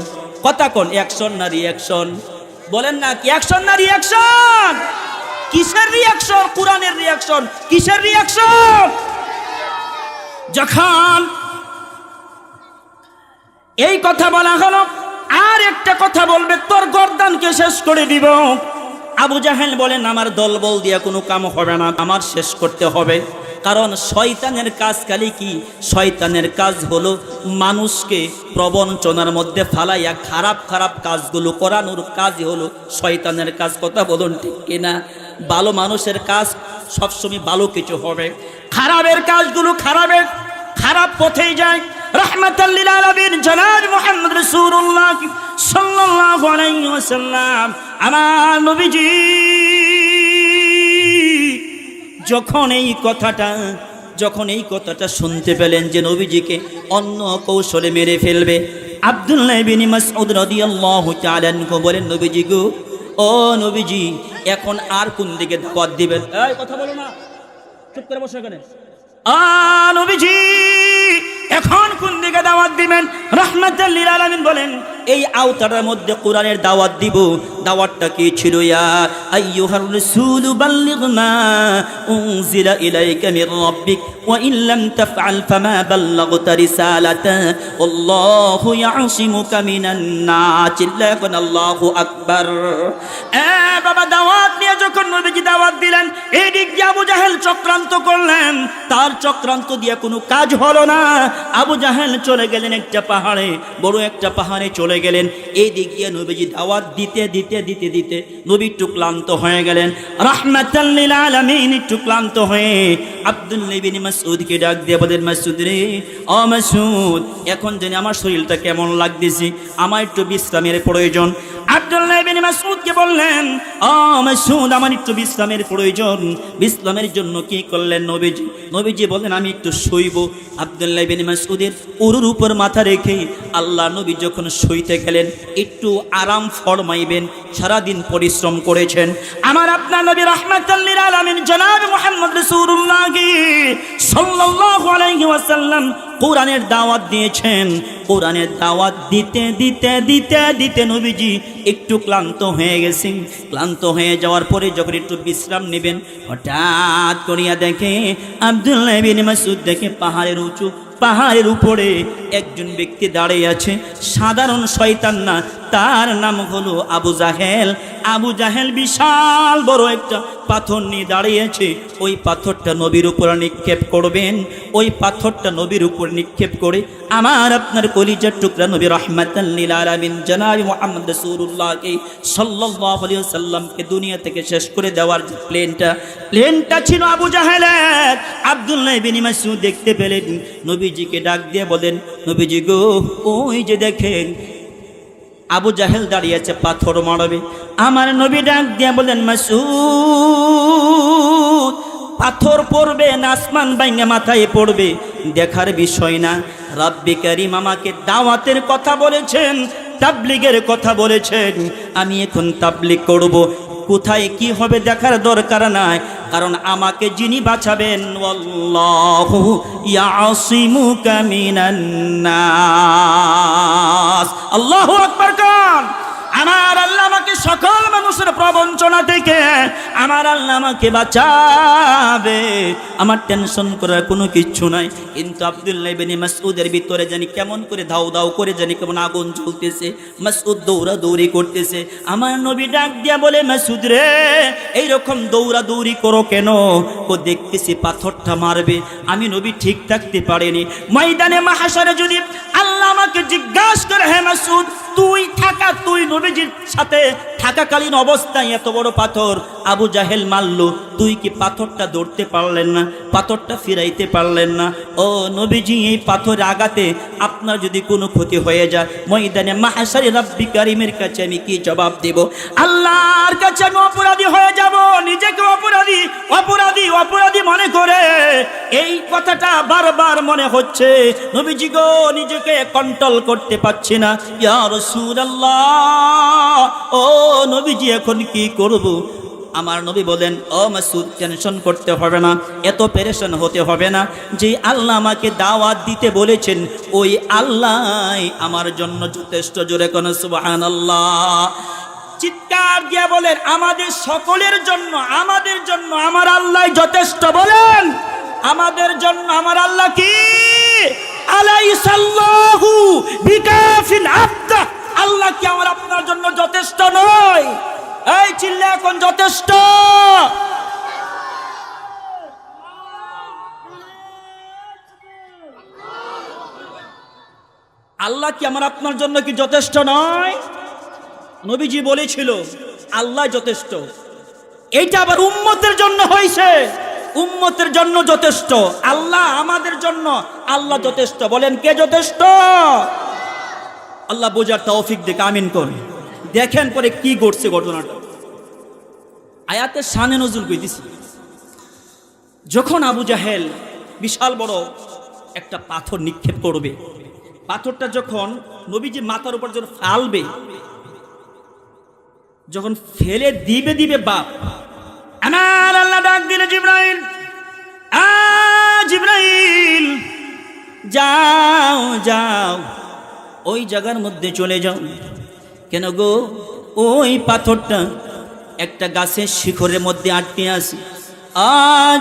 কথা কোন, অ্যাকশন না রিয়াকশন? বলেন না কি অ্যাকশন না রিয়াকশন? কিসের রিয়াকশন? কোরআনের রিয়াকশন। কিসের রিয়াকশন? যখন এই কথা বলা হলো, আর একটা কথা বলবে তোর গর্দানকে শেষ করে দিব। আবু জাহেল বলেন, আমার দলবল দিয়া কোনো কাম হবে না, আমার শেষ করতে হবে। কারণ শয়তানের কাজ খালি কি, শয়তানের কাজ হলো মানুষকে প্রবঞ্চনার মধ্যে ফালাইয়া খারাপ খারাপ কাজগুলো করানোর কাজই হলো শয়তানের কাজ। কথা বলুন ঠিক কিনা? ভালো মানুষের কাজ সবসময় ভালো কিছু হবে, খারাপের কাজগুলো খারাপ পথেই যায়। রাহমাতাল লিল আলামিন জনাব মুহাম্মদ রাসূলুল্লাহ সাল্লাল্লাহু আলাইহি ওয়াসাল্লাম, আমার নবীজি যখন এই কথাটা শুনতে পেলেন যে নবীজিকে অন্য কৌশলে মেরে ফেলবে, আব্দুল্লাহ ইবনে মাসউদ রাদিয়াল্লাহু তাআলা আনহু বলেন, নবীজি গো, ও নবীজি, এখন আর কোন দিকে দাওয়াত দিবেন? এই কথা বলো না, চুপ করে বসো এখানে। নবীজি এখন কোন দিকে দাওয়াত দিবেন? রাহমাতাল লিল আলামিন বলেন, এই আওতার মধ্যে কোরআনের দাওয়াত দিব। দাওয়াতটা কি ছিল? ইয়া আইয়ুহার রাসূল বাল্লিগ মা উনজিলা ইলাইকা মির রাব্বিক ওয়া ইন লাম তাফআল ফামা বাল্লাগতা রিসালাতা আল্লাহু ইয়াসিমুকা মিনান নাস। চিল্লাকুন আল্লাহু আকবার। বাবা, দাওয়াত নিয়ে যখন নবীজি দাওয়াত দিলেন, এই দিক দিয়ে আবু জাহেল চক্রান্ত করলেন। তার চক্রান্ত দিয়ে কোনো কাজ হলো না। আবু জাহেল চলে গেলেন একটা পাহাড়ে, বড় একটা পাহাড়ে চলে গেলেন। এই দিক দিয়ে নবীজি দাওয়াত দিতে দিতে দিতে দিতে নবী একটু ক্লান্ত হয়ে গেলেন। রাহমাতাল লিল আলামিন একটু ক্লান্ত হয়ে আব্দুল্লাহ ইবনে মাসউদকে ডাক দিয়ে বলেন, মাসউদ রে, ও মাসউদ, এখন জানি আমার শরীরটা কেমন লাগতেছে, আমার একটু বিশ্রামের প্রয়োজন। আব্দুল্লাহ ইবনে মাসউদকে বললেন, ও মাসউদ, আমার একটু বিশ্রামের প্রয়োজন। বিশ্রামের জন্য কি করলেন নবীজি? নবীজি বলেন, আমি একটু শুইব। আব্দুল্লাহ ইবনে মাসউদের উরুর উপর মাথা রেখে আল্লাহ নবী যখন শুইতে গেলেন, একটু আরাম ফরমাইবেন, সারাদিন পরিশ্রম করেছেন। আমার আপনার নবী রাহমাতাল লিল আলামিন জনাব মুহাম্মদ রাসূলুল্লাহ সাল্লাল্লাহু আলাইহি ওয়াসাল্লাম কোরআনের দাওয়াত দিয়েছেন। কোরআনের দাওয়াত দিতে দিতে দিতে দিতে নবীজি একটু ক্লান্ত হয়ে গেছেন। ক্লান্ত হয়ে যাওয়ার পরে যখন একটু বিশ্রাম নেবেন, হঠাৎ করিয়া দেখে আব্দুল্লাহ ইবনে মাসউদ দেখে পাহাড়ের উপরে একজন ব্যক্তি দাঁড়িয়ে আছে। সাধারণ শয়তান না, তার নাম হলো আবু জাহেল। আবু জাহেল বিশাল বড় একটা পাথর নিয়ে দাঁড়িয়েছে। ওই পাথরটা নবীর উপর নিক্ষেপ করবেন। ওই পাথরটা নবীর উপর নিক্ষেপ করে আমার আপনার কলিজার টুকরা নবী রাহমাতাল লিল আলামিন জনাব মুহাম্মদ রাসূলুল্লাহ সাল্লাল্লাহু আলাইহি ওয়াসাল্লামকে দুনিয়া থেকে শেষ করে দেওয়ার যে প্লেনটা ছিল আবু জাহেলের। আব্দুল্লাহ ইবনে মাসউদ দেখতে পেলেন, নবীজিকে ডাক দিয়ে বলেন, নবীজি গো, ওই যে দেখেন আবু জাহেল দাঁড়িয়েছে, পাথর মারবে। আমার নবী ডাক দিয়ে বলেন, মাসউদ, পাথর পড়বে না আসমান ভাঙে মাথায় পড়বে দেখার বিষয় না। রব্বি কারীম আমাকে দাওয়াতের কথা বলেছেন, তাবলীগের কথা বলেছেন, আমি এখন তাবলীগ করব। কোথায় কি হবে দেখার দরকার নাই, কারণ আমাকে যিনি বাঁচাবেন, আল্লাহু ইয়াসিমুকা মিনান নাস। আল্লাহু আকবার। কান আমার আল্লাহ আমাকে সকল মানুষের প্রবঞ্চনা থেকে আমার আল্লাহ আমাকে বাঁচাবে, আমার টেনশন করার কোনো কিচ্ছু নাই। কিন্তু আব্দুল্লাহ ইবনে মাসউদের ভিতরে জানি কেমন করে ধাউ ধাউ করে জানি কেমন আগুন জ্বলতেছে। মাসউদ দৌড়াদৌড়ি করতেছে। আমার নবী ডাক দিয়া বলে, মাসউদ রে, এইরকম দৌড়াদৌড়ি করো কেন? ও দেখতেছি পাথরটা মারবে। আমি নবী ঠিক থাকতে পারিনি। ময়দানে মাহশারে যদি আল্লাহ আমাকে জিজ্ঞাসা করে, হে মাসউদ, তুই নবীজির সাথে থাকাকালীন অবস্থায় এত বড় পাথর আবু জাহেল মারলো, তুই কি পাথরটা ধরতে পারলেন না? পাথরটা ফিরাইতে পারলেন না? ও নবীজি, এই পাথরের আঘাতে আপনার যদি কোনো ক্ষতি হয়ে যায়, ময়দানে মাহশারে রব্বি কারীমের কাছে আমি কি জবাব দেব? আল্লাহর কাছে আমি অপরাধী হয়ে যাব। নিজেকে অপরাধী মনে করে এই কথাটা বারবার মনে হচ্ছে। নবীজি গো, নিজেকে কন্ট্রোল করতে পারছি না। ইয়া রাসূলুল্লাহ, ও নবীজি, এখন কি করব? আমার নবী বলেন, ও মাসউদ, টেনশন করতে হবে না, এত পেরেশান হতে হবে না। যে আল্লাহ আমাকে দাওয়াত দিতে বলেছেন, ওই আল্লাহ আমার জন্য যথেষ্ট। জোরে কোন সুবহানাল্লাহ। চিৎকার দিয়ে বলেন, আমাদের সকলের জন্য আমার আল্লাহ যথেষ্ট। বলেন, আমাদের জন্য আমার আল্লাহ কি? আলাইসাল্লাহু বিকাফিন আবদা। আল্লাহ কি আমার আপনার জন্য যথেষ্ট নয়? এই চিল্লা এখন যথেষ্ট। আল্লাহ কি আমার আপনার জন্য কি যথেষ্ট নয়? নবীজি বলেছিল আল্লাহ যথেষ্ট। এইটা আবার উম্মতের জন্য হয়েছে, উম্মতের জন্য যথেষ্ট। আল্লাহ আমাদের জন্য আল্লাহ যথেষ্ট। বলেন, কে যথেষ্ট? আল্লাহ বোঝার তৌফিক দিক, আমিন কোন। দেখেন পরে কি ঘটছে ঘটনাটা। আয়াতের শানে নজুল কইতেছি। যখন আবু জাহেল বিশাল বড় একটা পাথর নিক্ষেপ করবে, পাথরটা যখন নবীজি মাথার উপর যখন ফালবে, যখন ফেলে দিবে বাপ, আমার আল্লাহ ডাক দিলে, জিবরাইল, জিবরাইল, যাও ওই জায়গার মধ্যে চলে যাও। কেন গো? ওই পাথরটা একটা গাছের শিখরের মধ্যে আটকে আছে।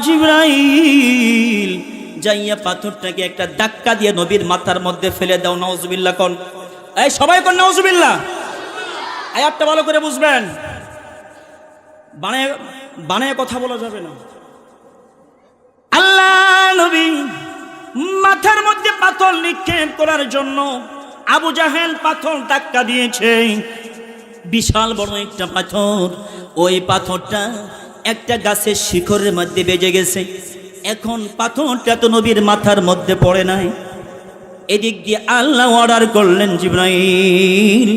জিবরাইল, যাইয়া পাথরটাকে একটা ধাক্কা দিয়ে নবীর মাথার মধ্যে ফেলে দাও। নাউজুবিল্লাহ কোন। এই সবাই কোন নাউজুবিল্লাহ। আয়াতটা ভালো করে বুঝবেন, বানায় কথা বলা যাবে না। আল্লাহ নবী মাথার মধ্যে পাথর নিক্ষেপ করার জন্য আবু জাহেল পাথর ধাক্কা দিয়েছে। বিশাল বড় একটা পাথর। ওই পাথরটা একটা গাছের শিখরের মধ্যে বেজে গেছে। এখন পাথরটা তো নবীর মাথার মধ্যে পড়ে নাই। এদিক দিয়ে আল্লাহ অর্ডার করলেন, জিবরাইল,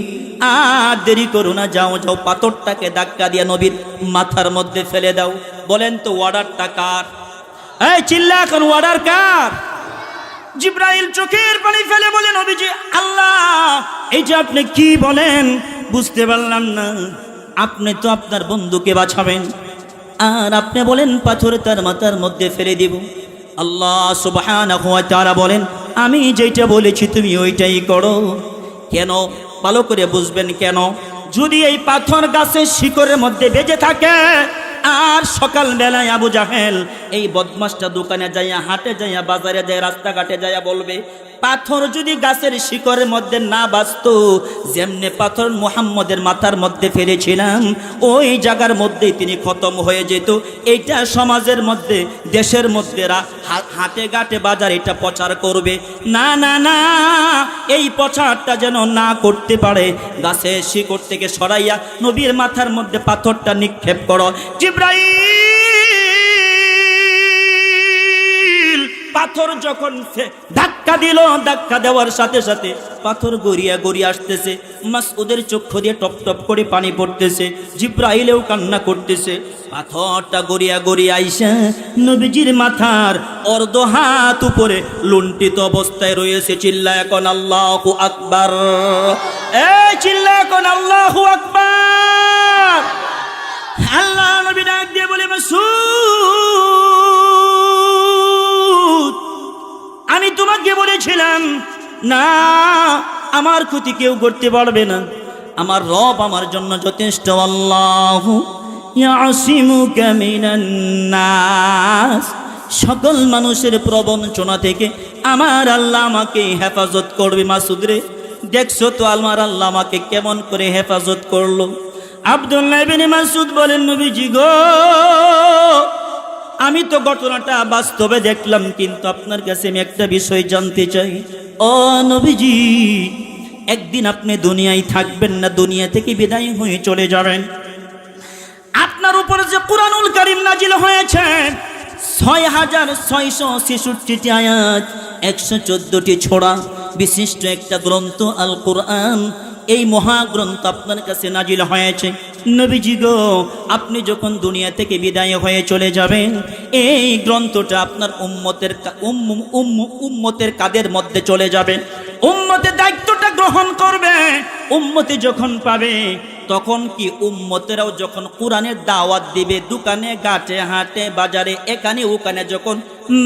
আর দেরি করো না, যাও পাথরটাকে ধাক্কা দিয়ে নবীর মাথার মধ্যে ফেলে দাও। বলেন তো অর্ডারটা কার? এই চিল্লা এখন, অর্ডার কার? জিবরাইল চোখের পানি ফেলে বলে, নবীজি, আল্লাহ, এই যে আপনি কি বলেন বুঝতে পারলাম না। আপনি তো আপনার বন্ধুকে বাঁচাবেন, আর আপনি বলেন পাথর তার মাথার মধ্যে ফেলে দিব। আল্লাহ সুবহানাহু ওয়া তাআলা বলেন, আমি যেটা বলেছি তুমি ওইটাই করো। কেন? ভালো করে বুঝবেন কেন। যদি এই পাথর গাছের শিকড়ের মধ্যে বেজে থাকে, আর সকাল বেলায় আবু জাহেল এই বদমাসটা দোকানে যাইয়া, হাটে যাইয়া, বাজারে যাইয়া, রাস্তাঘাটে যাইয়া বলবে, পাথর যদি গাছের শিকড়ের মধ্যে না বাঁচতো, যেমনে পাথর মুহাম্মদের মাথার মধ্যে ফেলেছিলাম, ওই জায়গার মধ্যেই তিনি খতম হয়ে যেত। এইটা সমাজের মধ্যে, দেশের মধ্যে হাটে ঘাটে বাজার এটা প্রচার করবে। না না না, এই প্রচারটা যেন না করতে পারে, গাছের শিকড় থেকে সরাইয়া নবীর মাথার মধ্যে পাথরটা নিক্ষেপ করো। জিবরাইল পাথর যখন ধাক্কা দিল, ধাক্কা দেওয়ার সাথে সাথে পাথর গড়িয়া গড়িয়া আসতেছে। মাসউদের চক্ষু দিয়ে টপ টপ করে পানি পড়তেছে। জিবরাইলেও কান্না করতেছে। পাথরটা গড়িয়া গড়িয়া আইসা নবীজির মাথার অর্ধ হাত উপরে লুণ্ঠিত অবস্থায় রয়েছে। চিল্লায় এখন আল্লাহু আকবার। এই চিল্লায় এখন আল্লাহু আকবার। আল্লাহ নবী ডাক দিয়ে বলে, মাসউদ, আমি তোমাকে বলেছিলাম না, আমার ক্ষতি কেউ করতে পারবে না, আমার রব আমার জন্য যথেষ্ট। আল্লাহু ইয়াসিমুকা মিনান নাস, সকল মানুষের প্রবঞ্চনা থেকে আমার আল্লাহ আমাকে হেফাজত করবে। মাসুদ রে, দেখছো তো আমার আল্লাহ আমাকে কেমন করে হেফাজত করলো। আব্দুল্লাহ ইবনে মাসউদ বলেন, নবীজি গো, আমি তো ঘটনাটা বাস্তবে দেখলাম, কিন্তু আপনার কাছে আমি একটা বিষয় জানতে চাই। ও নবীজি, একদিন আপনি দুনিয়ায় থাকবেন না, দুনিয়া থেকে বিদায় হয়ে চলে যাবেন। আপনার উপরে যে কুরআনুল কারীম নাজিল হয়েছে 6666টি আয়াত, 114টি ছোড়া বিশিষ্ট একটা গ্রন্থ আল কোরআন, এই মহাগ্রন্থ আপনার কাছে নাজিল হয়েছে। নবীজি গো, আপনি যখন দুনিয়া থেকে বিদায় হয়ে চলে যাবেন, এই গ্রন্থটা আপনার উম্মতের কাদের মধ্যে চলে যাবে। উম্মতের দায়িত্বটা গ্রহণ করবে। উম্মতে যখন পাবে, তখন কি উম্মতেরাও যখন কোরআনের দাওয়াত দিবে, দোকানে ঘাটে হাটে বাজারে এখানে ওখানে যখন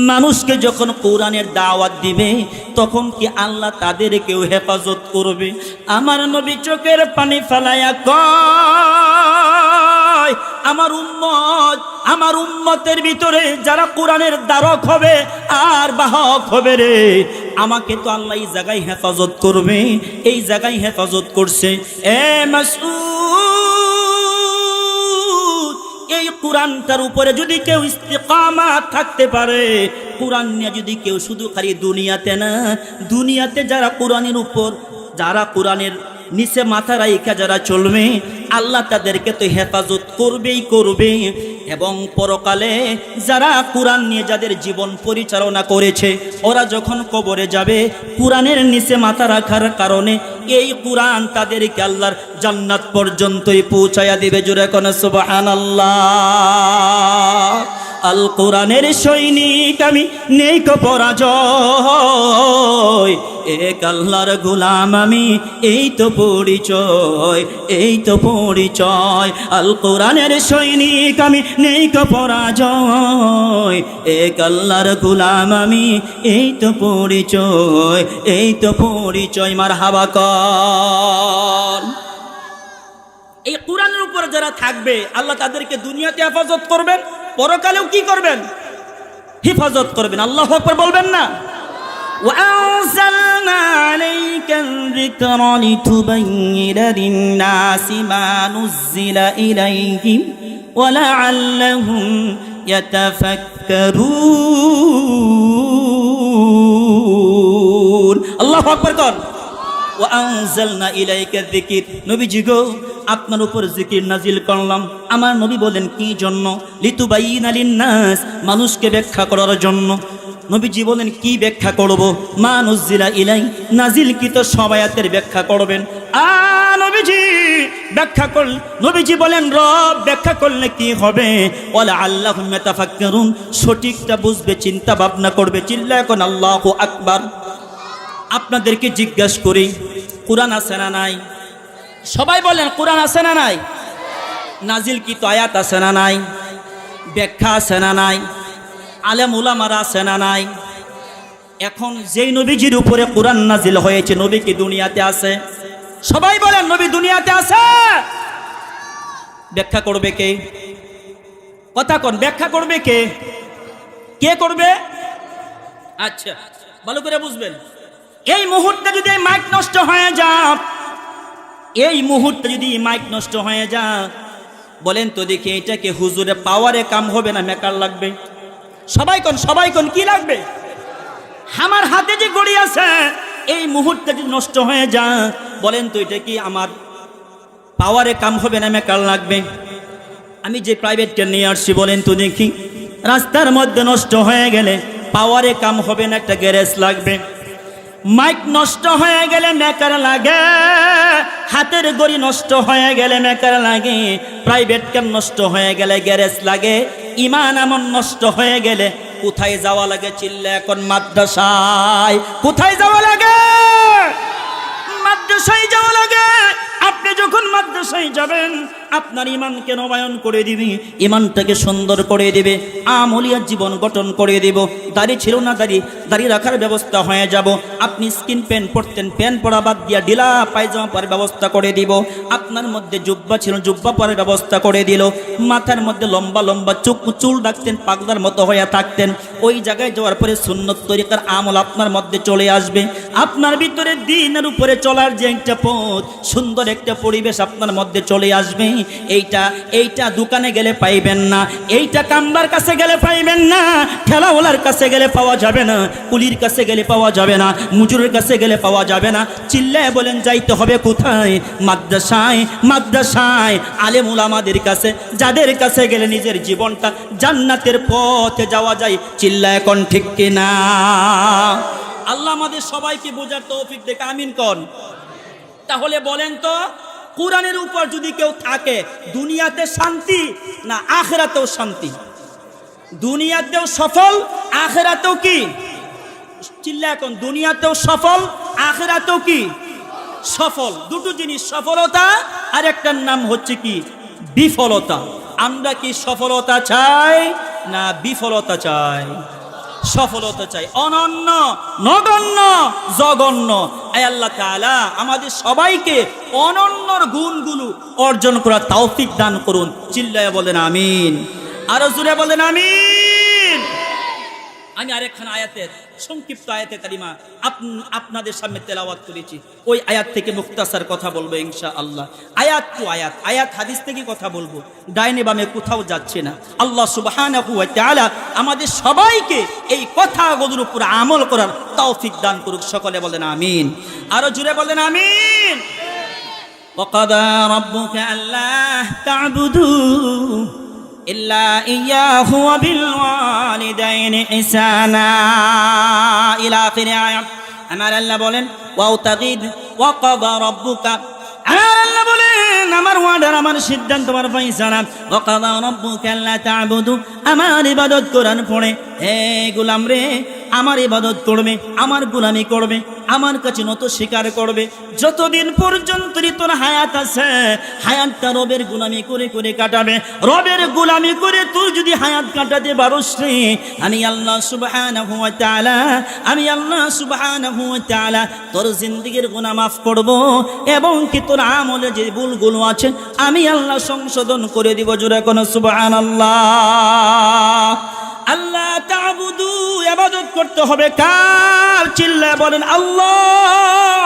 মানুষকে যখন কোরআনের দাওয়াত দিবে, তখন কি আল্লাহ তাদেরকেও হেফাজত করবে? আমার নবী চোখের পানি ফেলায়া কয়, আমার উম্মতের ভিতরে যারা কোরআনের দ্বারক হবে আর বাহক হবে রে, আমাকে তো আল্লাহ এই জায়গায় হেফাজত করবে, এই জায়গায় হেফাজত করছে। এ মাসউদ, এই কোরআনটার উপরে যদি কেউ ইস্তিকামাত থাকতে পারে, কোরআন নিয়ে যদি কেউ শুধু খালি দুনিয়াতে না, দুনিয়াতে যারা কোরআনের উপর, যারা কোরআনের নিচে মাথা রাইখা যারা চলবে, আল্লাহ তাদেরকে তো হেফাজত করবেই করবে। এবং পরকালে যারা কোরআন নিয়ে যাদের জীবন পরিচালনা করেছে, ওরা যখন কবরে যাবে, কোরআনের নিচে মাথা রাখার কারণে এই কোরআন তাদেরকে আল্লাহর জান্নাত পর্যন্তই পৌঁছায়া দিবে। জোরে কোন সুবহানাল্লাহ। আল কোরআনের সৈনিক আমি, নেই কো পরাজয়, এক আল্লাহর গোলাম আমি, এই তো পরিচয়, এই তো পরিচয়। আল কোরআনের সৈনিক আমি, নেই কো পরাজয়, এক আল্লাহর গোলাম আমি, এই তো পরিচয়, এই তো পরিচয়। মারহাবা কর। এই কোরআনের উপর যারা থাকবে, আল্লাহ তাদেরকে দুনিয়াতে হেফাজত করবেন, পরকালেও কি করবেন? হেফাজত করবেন। আল্লাহু আকবার বলবেন না? وأنزلنا عليك الذكر لتبين للناس ما نزل إليهم ولعلهم يتفكرون। আল্লাহু আকবার কর। ওয়াআনজালনা ইলাইকা যিকির, নবীজি গো, আপনার উপর জিকির নাজিল করলাম। আমার নবী বলেন কি জন্য? লিতুবাইয়িনা লিন-নাস, মানুষকে ব্যাখ্যা করার জন্য। নবীজি বলেন কি ব্যাখ্যা করব? মা নুজিলা ইলাই, নাজিলকৃত সব আয়াতের ব্যাখ্যা করবেন। নবীজি ব্যাখ্যা করলেন, নবীজি বলেন রব ব্যাখ্যা করলে কি হবে? ওয়ালা আল্লাহুম ইয়াতাফাক্কারুন, সঠিকটা বুঝবে, চিন্তা ভাবনা করবে। চিল্লা এখন আল্লাহু আকবার। আপনাদেরকে জিজ্ঞাসা করি, কোরআন আছে না নাই? সবাই বলেন, কোরআন আছে না নাই? নাজিলকৃত আয়াত আছে না নাই? ব্যাখ্যা আছে না নাই? আলেম উলামারা আছে না নাই? এখন যেই নবীজির উপরে কোরআন নাজিল হয়েছে, নবী কি দুনিয়াতে আছে? সবাই বলেন, নবী দুনিয়াতে আছে? ব্যাখ্যা করবে কে? কথা কোন, ব্যাখ্যা করবে কে? কে করবে? আচ্ছা, ভালো করে বুঝবেন। এই মুহূর্তে যদি মাইক নষ্ট হয়ে যায়, এই মুহূর্তে যদি মাইক নষ্ট হয়ে যায়, বলেন তো দেখি, এটাকে হুজুরে পাওয়ারে কাম হবে না মেকার লাগবে? সবাই কোন কি লাগবে? আমার হাতে যে ঘড়ি আছে, এই মুহূর্তে যদি নষ্ট হয়ে যায়, বলেন তো এটা কি আমার পাওয়ারে কাম হবে না মেকার লাগবে? আমি যে প্রাইভেট কার নিয়ে আসছি, বলেন তো দেখি, রাস্তার মধ্যে নষ্ট হয়ে গেলে পাওয়ারে কাম হবে না, একটা গ্যারেজ লাগবে। মাইক নষ্ট হয়ে গেলে মেকার লাগে, হাতের ঘড়ি নষ্ট হয়ে গেলে মেকার লাগে, প্রাইভেট কার নষ্ট হয়ে গেলে গ্যারেজ লাগে। ইমান আমন নষ্ট হয়ে গেলে কোথায় যাওয়া লাগে? চিল্লা এখন মাদ্রাসায়। কোথায় যাওয়া লাগে? মাদ্রাসায় যাওয়া লাগে। আপনি যখন মাদ্রাসায় যাবেন, আপনার ইমানকে নবায়ন করে দিবে, ইমানটাকে সুন্দর করে দিবে, আমলিয়ার জীবন গঠন করে দিব। দাড়ি ছিল না, দাড়ি রাখার ব্যবস্থা হয়ে যাব। আপনি স্কিন প্যান্ট পরতেন, প্যান্ট পরা বাদ দিয়া ঢিলা পায়জামা পরার ব্যবস্থা করে দিব। আপনার মধ্যে জুব্বা ছিল, জুব্বা পরার ব্যবস্থা করে দিল। মাথার মধ্যে লম্বা লম্বা চুল রাখতেন, পাগলার মতো হয়ে থাকতেন। ওই জায়গায় যাওয়ার পরে সুন্নত তরিকার আমল আপনার মধ্যে চলে আসবে। আপনার ভিতরে দ্বীনের উপরে চলার যে একটা পথ, সুন্দর একটা পরিবেশ আপনার মধ্যে চলে আসবে। এইটা দোকানে গেলে পাইবেন না, এইটা কামলার কাছে গেলে পাইবেন না, ঠেলাওয়ালার কাছে গেলে পাওয়া যাবে না, কুলির কাছে গেলে পাওয়া যাবে না, মুজুরের কাছে গেলে পাওয়া যাবে না। চিল্লায় বলেন যাইতে হবে কোথায়? মাদ্রাসায় আলেম উলামাদের কাছে, যাদের কাছে গেলে নিজের জীবনটা জান্নাতের পথে যাওয়া যায়। চিল্লায় কোন ঠিক কিনা? আল্লাহ আমাদের সবাইকে বোঝার তৌফিক দেখ, আমিন কোন। তাহলে বলেন তো, কোরআনের উপর যদি কেউ থাকে, দুনিয়াতে শান্তি না আখিরাতেও শান্তি? দুনিয়াতেও সফল, আখিরাতেও কি? চিল্লা এখন, দুনিয়াতেও সফল, আখিরাতেও কি সফল? দুটো জিনিস, সফলতা আর একটার নাম হচ্ছে কি বিফলতা। আমরা কি সফলতা চাই না বিফলতা চাই? সফলতা চাই। অনন্য, নগণ্য, জঘন্য। আল্লাহ তাআলা আমাদের সবাইকে অনন্যর গুণগুলো অর্জন করার তৌফিক দান করুন। চিল্লায় বলেন আমিন, আরো জোরে বলেন আমিন। আমি আরেকখানা আয়াতের সংক্ষিপ্ত আয়াতে কারিমা আপনাদের সামনে তেলাওয়াত করেছি। ওই আয়াত থেকে মুখতাসার কথা বলবো ইনশাআল্লাহ। আয়াত টু আয়াত হাদিস থেকে কথা বলবো, ডাইনে বামে কোথাও যাচ্ছে না। আল্লাহ সুবহানাহু ওয়া তাআলা আমাদের সবাইকে এই কথাগুলোর উপর আমল করার তৌফিক দান করুক। সকলে বলেন আমিন, আরো জোরে বলেন আমিন। ওয়াকাদা রাব্বুকা আল্লা তা'বুদু ইল্লা ইয়াহু ওয়া বিল ওয়ালিদাইনি ইহসানা ইলা আখিরি আয়াত। আমার আল্লাহ বলেন ওয়াও তাগিদ ওয়াকাদা রাব্বুকা, আমার আল্লাহ বলেন আমার ওয়ার্ডার, আমার সিদ্ধান্ত, আমার ফয়সালা। ওয়াকাদা রাব্বুকা আল্লা তা'বুদু, আমার ইবাদত করার পরে হে গোলাম রে, আমার ইবাদত করবে, আমার গোলামি করবে, আমার কাছে নত স্বীকার করবে। যতদিন পর্যন্ত তোর হায়াত আছে, হায়াতটা রবের গোলামি করে করে কাটাবে। রবের গোলামি করে তুই যদি হায়াত কাটাতে পারোস রে, আমি আল্লাহ সুবহানাহু ওয়া তাআলা তোর জিন্দেগীর গুনাহ মাফ করব, এবং কি তোর আমলে যে ভুলগুলো আছে আমি আল্লাহ সংশোধন করে দিব। জোরে কোন সুবহানাল্লাহ। আল্লাহ তা'বুদু, ইবাদত করতে হবে কার? চিল্লায় বলেন আল্লাহ।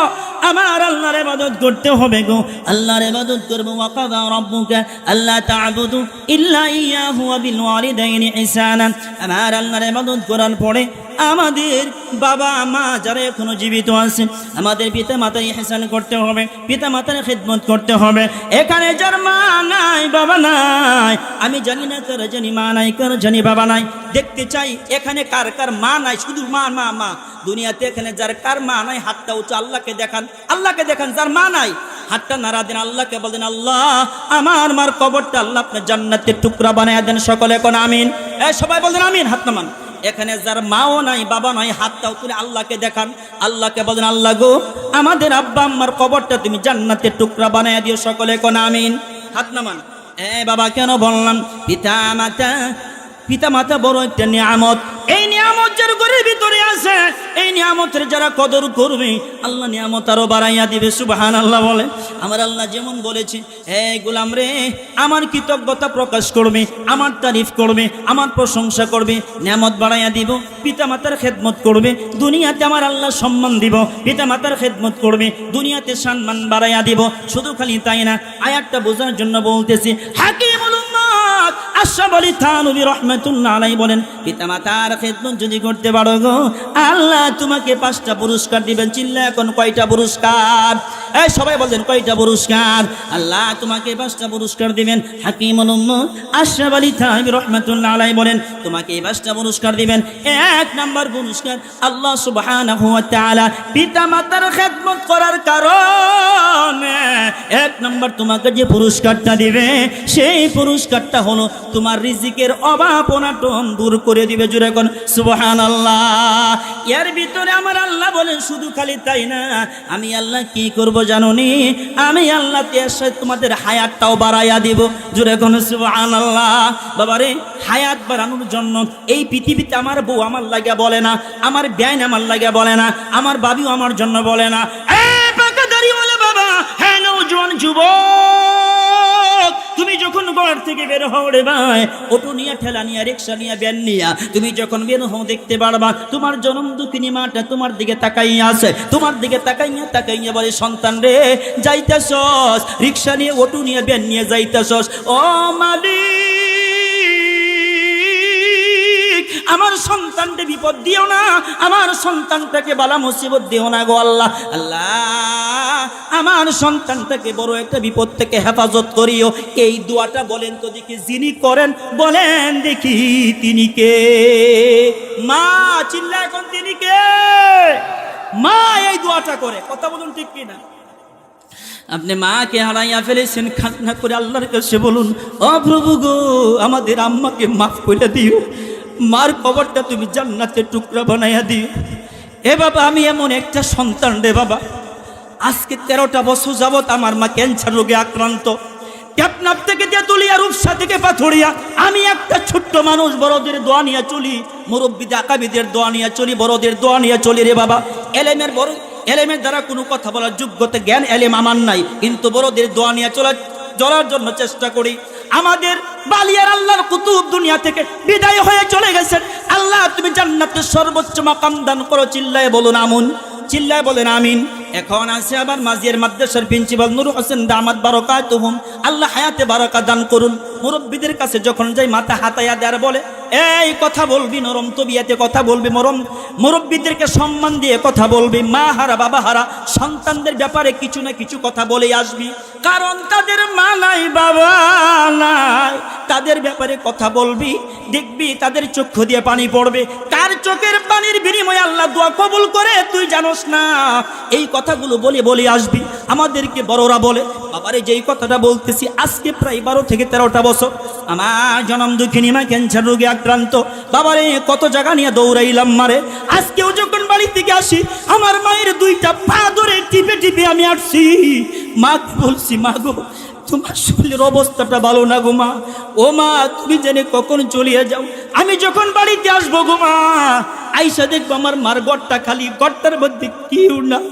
আমার আল্লাহর ইবাদত করতে হবে গো, আল্লাহর ইবাদত করব। ওয়াকাদা রাব্বুকা আল্লা তা'বুদু ইল্লা ইয়াহু ওয়া বিল ওয়ালিদাইনি ইহসানা, আমার আল্লাহর ইবাদত করার পরে আমাদের বাবা মা যারা এখনো জীবিত আছে, আমাদের পিতা মাতার ইহসান করতে হবে, পিতা মাতার খিদমত করতে হবে। এখানে যার মা নাই বাবা নাই, আমি জানি না কার জানি মা নাই, কার জানি বাবা নাই। দেখতে চাই এখানে কার কার মা নাই, শুধু মা মা মা। দুনিয়াতে এখানে যার কার মা নাই হাতটা উঁচু, আল্লাহকে দেখান, আল্লাহকে দেখান। যার মা নাই হাতটা নাড়া দেন, আল্লাহকে বলেন আল্লাহ আমার মার কবরটা আল্লাহ আপনার জান্নাতের টুকরা বানায় দেন। সকলে কোন আমিন। সবাই বলেন আমিন, হাত নামান। এখানে যার মাও নাই বাবা নাই হাতটাও তুলে আল্লাহকে দেখান, আল্লাহকে বলেন আল্লাহ গো আমাদের আব্বা আম্মার কবরটা তুমি জান্নাতের টুকরা বানায় দিও। সকলে কোন আমিন, হাত নামান। বাবা কেন বললাম? পিতা মাতা বড় একটা নিয়ামত। এই নিয়ামত যার ঘরের ভিতরে আছে, এই নিয়ামতের যারা কদর করবে আল্লাহ নিয়ামত আরো বাড়াইয়া দিবে। সুবহানাল্লাহ বলে। আমার আল্লাহ যেমন বলেছে, হে গোলাম রে, আমার কৃতজ্ঞতা প্রকাশ করবে, আমার তারিফ করবে, আমার প্রশংসা করবে, নিয়ামত বাড়াইয়া দিব। পিতা মাতার খেদমত করবে, দুনিয়াতে আমার আল্লাহ সম্মান দিব। পিতা মাতার খেদমত করবে, দুনিয়াতে সম্মান বাড়াইয়া দিব। শুধু খালি তাই না, আয়াতটা বোঝার জন্য বলতেছি। হাকিমুল উম্মাত আশরাফ আলী থানভী রাহমাতুল্লাহ আলাইহি বলেন, পিতা মাতার খেদমত যদি করতে পারো গো, আল্লাহ তোমাকে 5টা পুরস্কার দিবেন। চিল্লা এখন কয়টা পুরস্কার? সবাই বলেন কয়টা পুরস্কার? আল্লাহ তোমাকে 5টা পুরস্কার দিবেন। হাকিমুল উম্মাত আশরাফ আলী থানভী রাহমাতুল্লাহ আলাইহি বলেন, তোমাকে 5টা পুরস্কার দিবেন। 1 নাম্বার পুরস্কার, আল্লাহ সুবহানাহু ওয়া তাআলা পিতা মাতার খেদমত করার কারণে 1 নাম্বার তোমাকে যে পুরস্কারটা দিবে, সেই পুরস্কারটা হলো তোমার রিজিকের অভাব অনাটন দূর করে দিবে। জোরে কোন সুবহানাল্লাহ। এর ভিতরে আমার আল্লাহ বলেন শুধু খালি তাই না, আমি আল্লাহ কি করব করব জানুনি? আমি আল্লাহ তোমাদের হায়াতটাও বাড়াইয়া দিব। জোরে কোন সুবহানাল্লাহ। বাবারে, হায়াত বাড়ানোর জন্য এই পৃথিবীতে আমার বউ আমার লাগিয়া বলে না, আমার বেয়াইন আমার লাগিয়া বলে না, আমার বাবিও আমার জন্য বলে না, বাবা, হ্যাঁ নওজোয়ান যুবক, তুমি যখন ঘর থেকে বের হও রে ভাই, অটো নিয়ে, ঠেলা নিয়ে, রিক্সা নিয়ে, ভ্যান নিয়ে তুমি যখন বের হও, দেখতে পারবা তোমার জনম দুঃখিনী মাটা তোমার দিকে তাকাইয়া আছে, তোমার দিকে তাকাইয়া বলে, সন্তান রে, যাইতেছস রিক্সা নিয়ে, অটো নিয়ে, ভ্যান নিয়ে যাইতেছস, ও মালিক, আমার সন্তানকে বিপদ দিও না, আমার সন্তানটাকে বালা মুসিবত দিও না গো আল্লাহ। আল্লাহ, আমার সন্তানটাকে বড় একটা বিপদ থেকে হেফাজত করিও। এই দোয়াটা বলেন তো দেখি, যিনি করেন বলেন দেখি তিনি কে? মা, চিল্লা এখন তিনি কে? মা এই দোয়াটা করে, কথা বলুন ঠিক কিনা? আপনি মাকে হারাইয়া ফেলেছেন, কান্না করে আল্লাহর কাছে বলুন, ও প্রভু গো, আমাদের আম্মাকে মাফ করে দিও, মার কবরটা তুমি জান্নাতের টুকরা বানাইয়া দিও। এ বাবা, আমি এমন একটা সন্তান রে বাবা, আজকে 13টা বছর যাবত আমার মা ক্যান্সার রোগে আক্রান্ত। টেকনাফ থেকে তেতুলিয়া, রূপসা থেকে পাথরিয়া, আমি একটা ছোট্ট মানুষ, বড়দের দোয়া নিয়ে চলি, মুরব্বিদের আকাবিদের দোয়া নিয়ে চলি, বড়দের দোয়া নিয়ে চলি রে বাবা। এলেমের দ্বারা কোনো কথা বলার যোগ্যতা, জ্ঞান, এলেম আমার নাই, কিন্তু বড়দের দোয়া নিয়ে চলার জন্য চেষ্টা করি। আমাদের বালিয়ার আল্লাহর কুতুব দুনিয়া থেকে বিদায় হয়ে চলে গেছেন। আল্লাহ, তুমি জান্নাতের সর্বোচ্চ মাকাম দান করো। চিল্লায় বলুন আমুন, চিল্লায় বলেন আমিন। এখন আছে আবার মাজিয়ার মাদ্রাসার প্রিন্সিপাল নূর হোসেন দামাত বারাকাতুহুম, আল্লাহ হায়াতে বারাকা দান করুন। মুরব্বীদের কাছে যখন যাই, মাথা হাতাইয়া দেয়ার বলে, এই কথা বলবি, নরম তবিয়াতে কথা বলবি, মুরব্বীদেরকে সম্মান দিয়ে কথা বলবি, মা হারা বাবা হারা সন্তানদের ব্যাপারে কিছু না কিছু কথা বলে আসবি, কারণ তাদের মা নাই, বাবা নাই, তাদের ব্যাপারে কথা বলবি, দেখবি তাদের চক্ষু দিয়ে পানি পড়বে। কার চোখের পানির বিনিময়ে আল্লাহ দোয়া কবুল করে তুই জানোস না। এই কথাগুলো বলে আসবি। আমাদেরকে বড়রা বলে, বাবারে যেই কথাটা বলতেছি, আজকে প্রায় 12 থেকে 13টা বছর আমার জনম দুঃখিনী মা ক্যান্সার রোগে আক্রান্ত। বাবারে কত জায়গা নিয়ে দৌড়াইলাম মারে। আজকেও যখন বাড়ি থেকে আসি, আমার মায়ের 2টা পা ধরে টিপে আমি আসছি। মা বলছি, মা গো, তোমার শরীরের অবস্থাটা ভালো না গো মা, ও মা, তুমি জেনে কখন চলিয়ে যাও। আমি যখন বাড়িতে আসবো গো মা, আইসা দেখবো আমার মার ঘরটা খালি, ঘরটার মধ্যে কেউ নাই।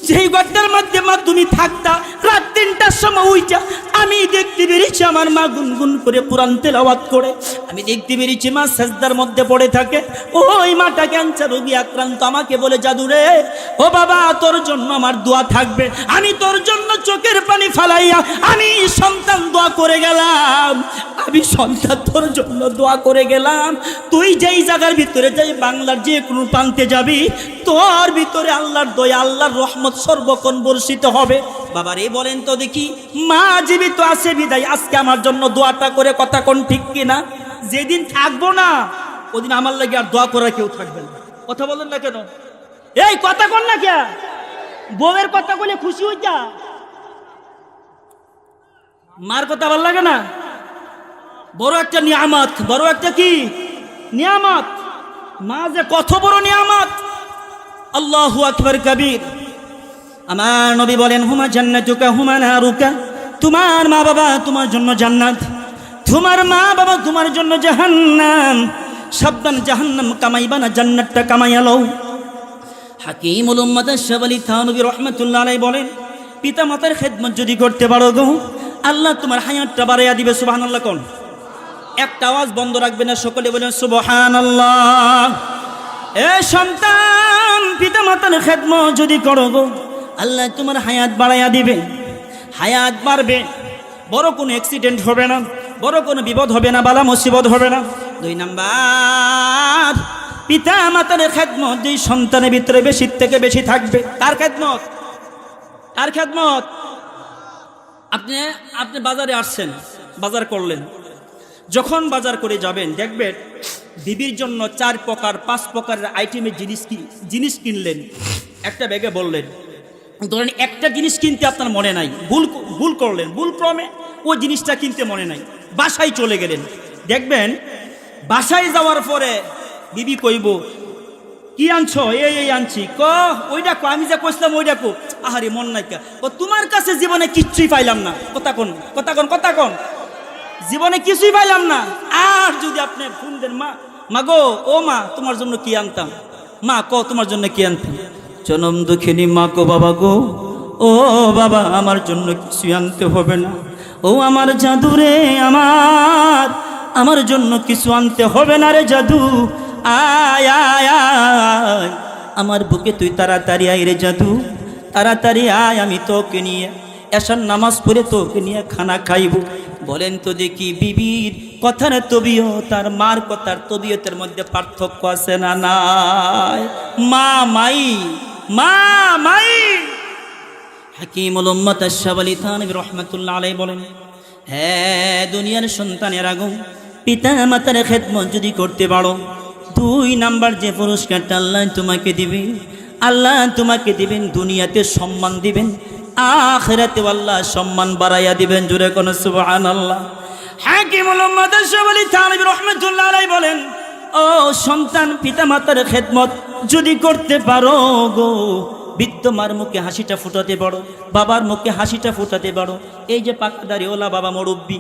যেই ঘরটার মধ্যে মা তুমি থাকতা, রাত 3টার সময় উইটা আমি দেখতে পেরেছি আমার মা গুনগুন করে কোরআন তেলাওয়াত করে। আমি দেখতে পেরেছি মা সাজদার মধ্যে পড়ে থাকে। ওই মাটা ক্যান্সার রোগী আক্রান্ত, আমাকে বলে, জাদু রে, ও বাবা, তোর জন্য আমার দোয়া থাকবে। আমি তোর জন্য চোখের পানি ফালাইয়া আমি সন্তান দোয়া করে গেলাম, আমি সন্তান তোর জন্য দোয়া করে গেলাম। তুই যেই জায়গার ভিতরে যাই, বাংলার যে কোনো প্রান্তে যাবি, তোর ভিতরে আল্লাহর দয়া, আল্লাহর রহমত সর্বক্ষণ বর্ষিত হবে। বাবারে বলেন তো দেখি, মা জীবিত আছে বিদায় আজকে আমার জন্য দোয়াটা করে, কথা কোন ঠিক কিনা? যেদিন থাকবো না, ওদিন আমার লাগে আর দোয়া করার কেউ থাকবে না। কথা বলেন না কেন? এই কথা কোন না কে? বউয়ের কথা বলে খুশি হইতা, মার কথা ভালো লাগে না? বড় একটা নিয়ামত, বড় একটা কি নিয়ামত, মা যে কত বড় নিয়ামত। আল্লাহু আকবার কবীর। আমার নবী বলেন, হুমা জান্নাতুকা হুমা নারুকা, তোমার মা বাবা তোমার জন্য জান্নাত, তোমার মা বাবা তোমার জন্য জাহান্নাম। সাবধান, জাহান্নাম কামাইবা না, জান্নাতটা কামাইয়া লও। হাকিমুল উম্মাত আশরাফ আলী থানভী রাহমাতুল্লাহ আলাইহি বলেন, পিতা মাতার খেদমত যদি করতে পারো গো, আল্লাহ তোমার হায়াতটা বাড়াইয়া দিবে। সুবহানাল্লাহ কোন? একটা আওয়াজ বন্ধ রাখবে না, সকলে বলেন সুবহানাল্লাহ। এ সন্তান, পিতা মাতার খেদমত যদি করো গো, আল্লাহ তোমার হায়াত বাড়াইয়া দিবে, হায়াত বাড়বে, বড় কোনো অ্যাক্সিডেন্ট হবে না, বড় কোনো বিপদ হবে না, বালা মুসিবত হবে না। 2 নাম্বার, পিতা মাতার খেদমত যেই সন্তানের ভিতরে বেশি থেকে বেশি থাকবে, তার খেদমত, তার খেদমত। আপনি বাজারে আসছেন, বাজার করলেন, যখন বাজার করে যাবেন দেখবেন বিবির জন্য 4 প্রকার 5 প্রকারের আইটেমের জিনিস কিনলেন, একটা ব্যাগে বললেন। ধরেন একটা জিনিস কিনতে আপনার মনে নাই, ভুল করলেন, ভুল ক্রমে ওই জিনিসটা কিনতে মনে নাই, বাসায় চলে গেলেন। দেখবেন বাসায় যাওয়ার পরে বিবি কইব, কি আনছো? এই আনছি। ক ওইটা কো, আমি যা কইছিলাম ওইটা কো। আহারে মন নাই কা। ও তোমার কাছে জীবনে কিচ্ছুই পাইলাম না। কথা কোন জীবনে কিছুই পাইলাম না। আর যদি আপনি ফোন দেন, মা গো, ও মা তোমার জন্য কি আনতাম, মা ক তোমার জন্য কি আনতাম। জনম দুঃখিনী মা গো, বাবা গো, ও বাবা আমার জন্য কিছুই আনতে হবে না। ও আমার জাদু রে, আমার জন্য কিছু আনতে হবে না রে জাদু। আয় আয় আয় আমার বুকে তুই তাড়াতাড়ি আয় রে জাদু, তাড়াতাড়ি আয়, আমি তোকে নিয়ে এশার নামাজ পড়ে তোকে নিয়ে খানা খাইব। বলেন তো দেখি, বিবির কথার তবিয়ত আর মার কথার তবিয়তের মধ্যে পার্থক্য আছে না নাই? মা মাই হাকিমুল উম্মাত আশরাফ আলী থানভী রাহমাতুল্লাহ আলাইহি বলেন, হ্যাঁ দুনিয়ার সন্তানের আগম পিতা মাতার খেদমত যদি করতে পারো, 2 নাম্বার যে পুরস্কারটা আল্লাহ তোমাকে দিবে, আল্লাহ তোমাকে দিবেন দুনিয়াতে সম্মান দিবেন, আখিরাতে আল্লাহ সম্মান বাড়াইয়া দিবেন। জোরে কোন সুবহানাল্লাহ। হাকিমুল উম্মাত আশরাফ আলী থানভী রাহমাতুল্লাহ আলাইহি বলেন, ও সন্তান পিতা মাতার খেদমত যদি করতে পারো গো, বৃদ্ধ মার মুখে হাসিটা ফুটাতে পারো, বাবার মুখে হাসিটা ফুটাতে পারো। এই যে পাকাদারিওয়ালা বাবা মুরব্বী,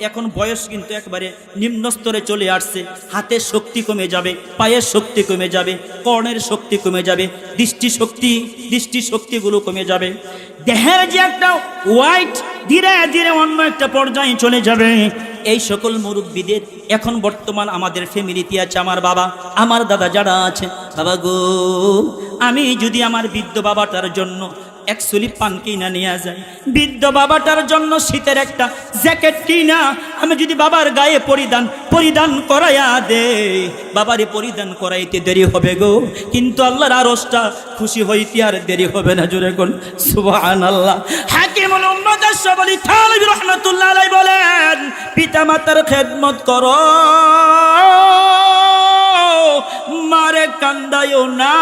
এখন বয়স কিন্তু একবারে নিম্ন স্তরে চলে আসছে, হাতের শক্তি কমে যাবে, পায়ের শক্তি কমে যাবে, কর্ণের শক্তি কমে যাবে, দৃষ্টি শক্তিগুলো কমে যাবে, দেহের যে একটা ওয়াইট ধীরে ধীরে অন্য একটা পর্যায়ে চলে যাবে। এই সকল মুরব্বীদের এখন বর্তমান আমাদের ফ্যামিলিতে আছে আমার বাবা, আমার দাদা যারা আছে, বাবা গো, আমি যদি আমার বৃদ্ধ বাবাটার জন্য 1 সুলি পান কিনা নিয়ে যায়, বৃদ্ধ বাবাটার জন্য শীতের একটা জ্যাকেট কিনা আমি যদি বাবার গায়ে পরিধান করাইয়া দে, বাবারে পরিধান করাইতে দেরি হবে গো, কিন্তু আল্লাহর আরশটা খুশি হইতে আর দেরি হবে না। জোরে কোন সুবহানাল্লাহ। হাকিমুল উম্মাত আশরাফ আলী থানভী রাহমাতুল্লাহ আলাইহি বলেন, পিতা মাতার খেদমত করো, মারে কান্দায়ও না,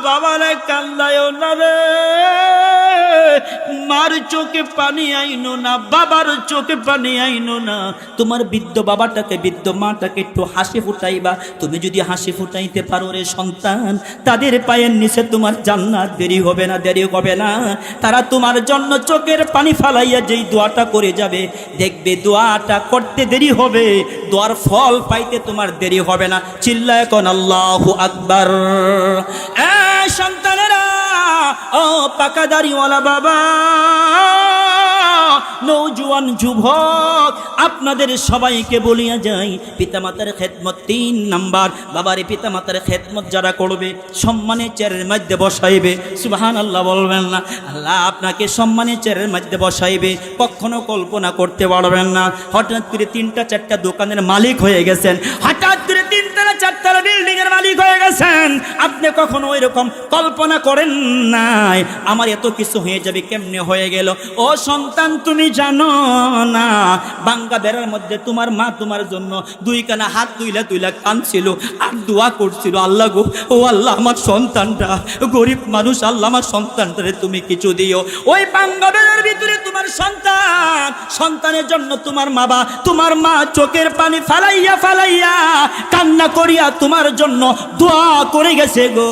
বাবারে কান্দায়ও না রে, মার চোখে পানি আইনো না, বাবার চোখে পানি আইনো না। তোমার বৃদ্ধ বাবাটাকে, বৃদ্ধ মাটাকে একটু হাসি ফুটাইবা। তুমি যদি হাসি ফুটাইতে পারো রে সন্তান, তাদের পায়ের নিচে তোমার জান্নাত দেরি হবে না। তারা তোমার জন্য চোখের পানি ফালাইয়া যেই দোয়াটা করে যাবে, দেখবে দোয়াটা করতে দেরি হবে, দোয়ার ফল পাইতে তোমার দেরি হবে না। চিল্লায় কোন আল্লাহু আকবার। সন্তানেরা, ও পাকাদারিওয়ালা বাবা, নওজোয়ান যুবক, আপনাদের সবাইকে বলিয়া যাই, পিতামাতার খেদমত 3 নাম্বার। বাবারে পিতামাতার খেদমত যারা করবে, সম্মানের চেয়ারের মধ্যে বসাইবে। সুবহানাল্লাহ বলবেন না? আল্লাহ আপনাকে সম্মানের চেয়ারের মধ্যে বসাইবে, কখনো কল্পনা করতে পারবেন না। হঠাৎ করে 3টা-4টা দোকানের মালিক হয়ে গেছেন, হঠাৎ করে 3-4 বিল্ডিং এর মালিক হয়ে গেছেন, আপনি কখনো ওইরকম কল্পনা করেন নাই। আমার এত কিছু হয়ে যাবে, কেমনে হয়ে গেল? ও সন্তান, তুমি জানো না, বাঙ্গা বেড়ার মধ্যে তোমার মা তোমার জন্য 2 কানা হাত তুইলা কাঁদছিল আর দোয়া করছিল, আল্লাহ গো, ও আল্লাহ আমার সন্তানটা গরিব মানুষ, আল্লাহ আমার সন্তানটারে তুমি কিছু দিও। ওই বাঙ্গা বেড়ার ভিতরে তোমার সন্তানের জন্য তোমার মা চোখের পানি ফালাইয়া কান্না করিয়া তোমার জন্য দোয়া করে গেছে গো।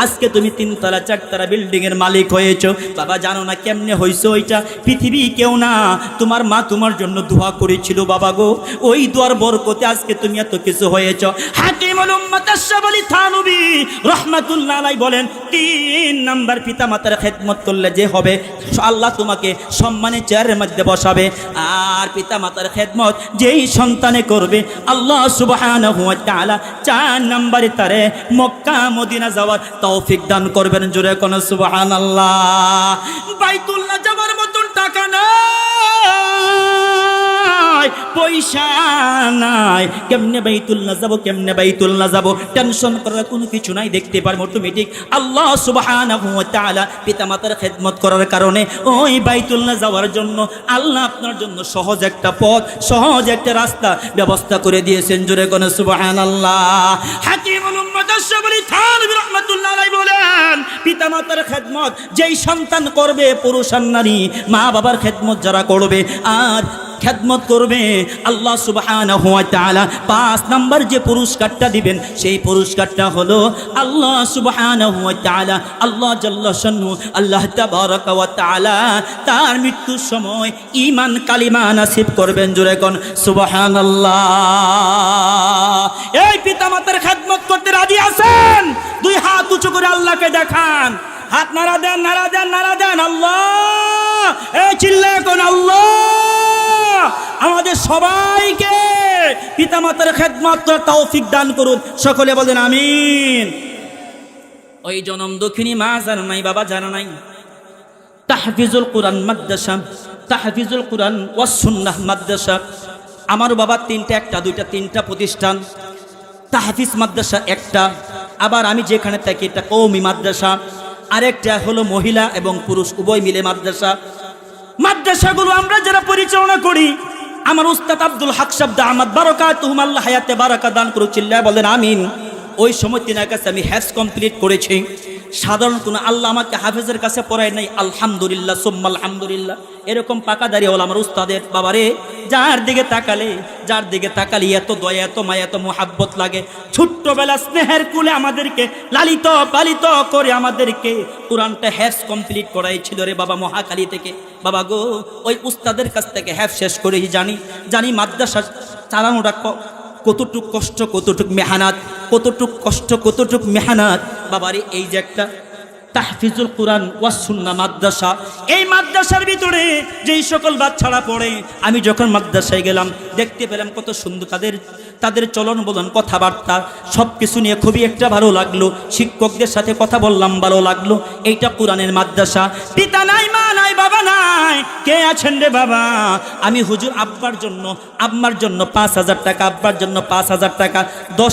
আজকে তুমি 3-4 বিল্ডিং এর মালিক হয়েছো। বাবা জানো না কেমনে হইছো? ওইটা পৃথিবী কেউ না, তোমার মা তোমার জন্য দোয়া করেছিল বাবা গো, ওই দোয়ার বরকতে আজকে তুমি এত কিছু হয়েছো। হাকিমুল উম্মাত আশরাফ আলী থানভী রাহমাতুল্লাহ আলাইহি বলেন, 3 নাম্বার পিতা মাতার খেদমত করলে যে হবে, আল্লাহ তোমাকে সম্মানের চেয়ারের মধ্যে বসাবে। আর পিতা মাতার খেদমত যেই সন্তানে করবে, আল্লাহ সুবহানাহু ওয়া তাআলা 4 নাম্বারে তারে মক্কা মদিনা যাওয়ার তৌফিক দান করবেন। জোরে কোন সুবহানাল্লাহ। বাইতুল্লাহ যাওয়ার মতন টাকা নাই, পয়সা নাই, কেমনে বাইতুল্লাহ যাব? টেনশন করার কোনো কিছু নাই, দেখতে পারবো অটোমেটিক আল্লাহ সুবহানাহু ওয়া তাআলা পিতামাতার খেদমত করার কারণে ওই বাইতুল্লাহ যাওয়ার জন্য আল্লাহ আপনার জন্য সহজ একটা পথ, সহজ একটা রাস্তা ব্যবস্থা করে দিয়েছেন। জোরে কোন সুবহানাল্লাহ। হাকিমুল উম্মাত আশরাফ আলী থানভী রাহমাতুল্লাহ আলাইহি বলেন, পিতামাতার খেদমত যেই সন্তান করবে, পুরুষ আর নারী, মা বাবার খেদমত যারা করবে, আর খেদমত করবে, আল্লাহ সুবহানাহু ওয়া তাআলা 5 নাম্বার যে পুরস্কারটা দিবেন সেই পুরস্কারটা হলো আল্লাহ সুবহানাহু ওয়া তাআলা, আল্লাহ জাল্লা শানহু, আল্লাহ তাবারাকা ওয়া তাআলা তার মৃত্যুর সময় ঈমান কালিমা নসিব করবেন। জোরে কোন সুবহানাল্লাহ। এই পিতামাতার খেদমত করতে রাজি আছেন? দুই হাত উঁচু করে আল্লাহকে দেখান, হাত নাড়া দেন, নাড়া দেন, নাড়া দেন। আল্লাহ, এই চিল্লায় কোন আল্লাহ আমাদের সবাইকে পিতামাতার খেদমত করার তৌফিক দান করুন। সকলে বলেন আমিন। ওই জনম দক্ষিণী মা জানা নাই, বাবা জানা নাই, তাহফিজুল কোরআন মাদ্রাসা, তাহফিজুল কোরআন ওয়াস সুন্নাহ মাদ্রাসা। আমার বাবা একটা দুইটা তিনটা প্রতিষ্ঠান, তাহফিজ মাদ্রাসা একটা, আবার আমি যেখানে থাকি এটা কওমি মাদ্রাসা, আরেকটা হলো মহিলা এবং পুরুষ উভয় মিলে মাদ্রাসা। মাদ্রাসাগুলো আমরা যারা পরিচালনা করি, আমার উস্তাদ আব্দুল হক সাহেব দামাত বারাকাতুহুম, আল্লাহ হায়াতে বারাকা দান করুক, চিল্লায় বলেন আমিন। ওই সময় তিনার কাছে আমি হ্যাজ কমপ্লিট করেছি। সাধারণ কোনো আল্লাহ আমাকে হাফেজের কাছে পড়ায় নাই, আলহামদুলিল্লাহ সুম্মা আলহামদুলিল্লাহ। এরকম পাকা দাঁড়িয়ে হল আমার উস্তাদের। বাবারে, যার দিকে তাকালে এত দয়া, এত মায়া, এত মোহাব্বত লাগে। ছোট্টবেলা স্নেহের কুলে আমাদেরকে লালিত পালিত করে আমাদেরকে কোরআনটা হ্যাফ কমপ্লিট করাইছিল রে বাবা মহাকালী থেকে। বাবা গো, ওই উস্তাদের কাছ থেকে হ্যাফ শেষ করেই জানি মাদ্রাসা চালানোটা কতটুক কষ্ট, কতটুক মেহনত, কতটুক কষ্ট, কতটুক মেহনত। বাবারে, এই যে একটা তাহফিজুল কোরআন ওয়াস সুন্নাহ মাদ্রাসা, এই মাদ্রাসার ভিতরে যেই সকল বাচ্চারা পড়ে, আমি যখন মাদ্রাসায় গেলাম দেখতে পেলাম কত সুন্দর তাদের চলন বলন, কথাবার্তা সব কিছু নিয়ে খুবই একটা ভালো লাগলো। শিক্ষকদের সাথে কথা বললাম, ভালো লাগলো। এইটা কোরআনের মাদ্রাসা। পিতা নাই, মা নাই, বাবা নাই, কে আছেন রে বাবা? আমি হুজুর আব্বার জন্য, আম্মার জন্য 5,000 টাকা, আব্বার জন্য 5,000 টাকা, 10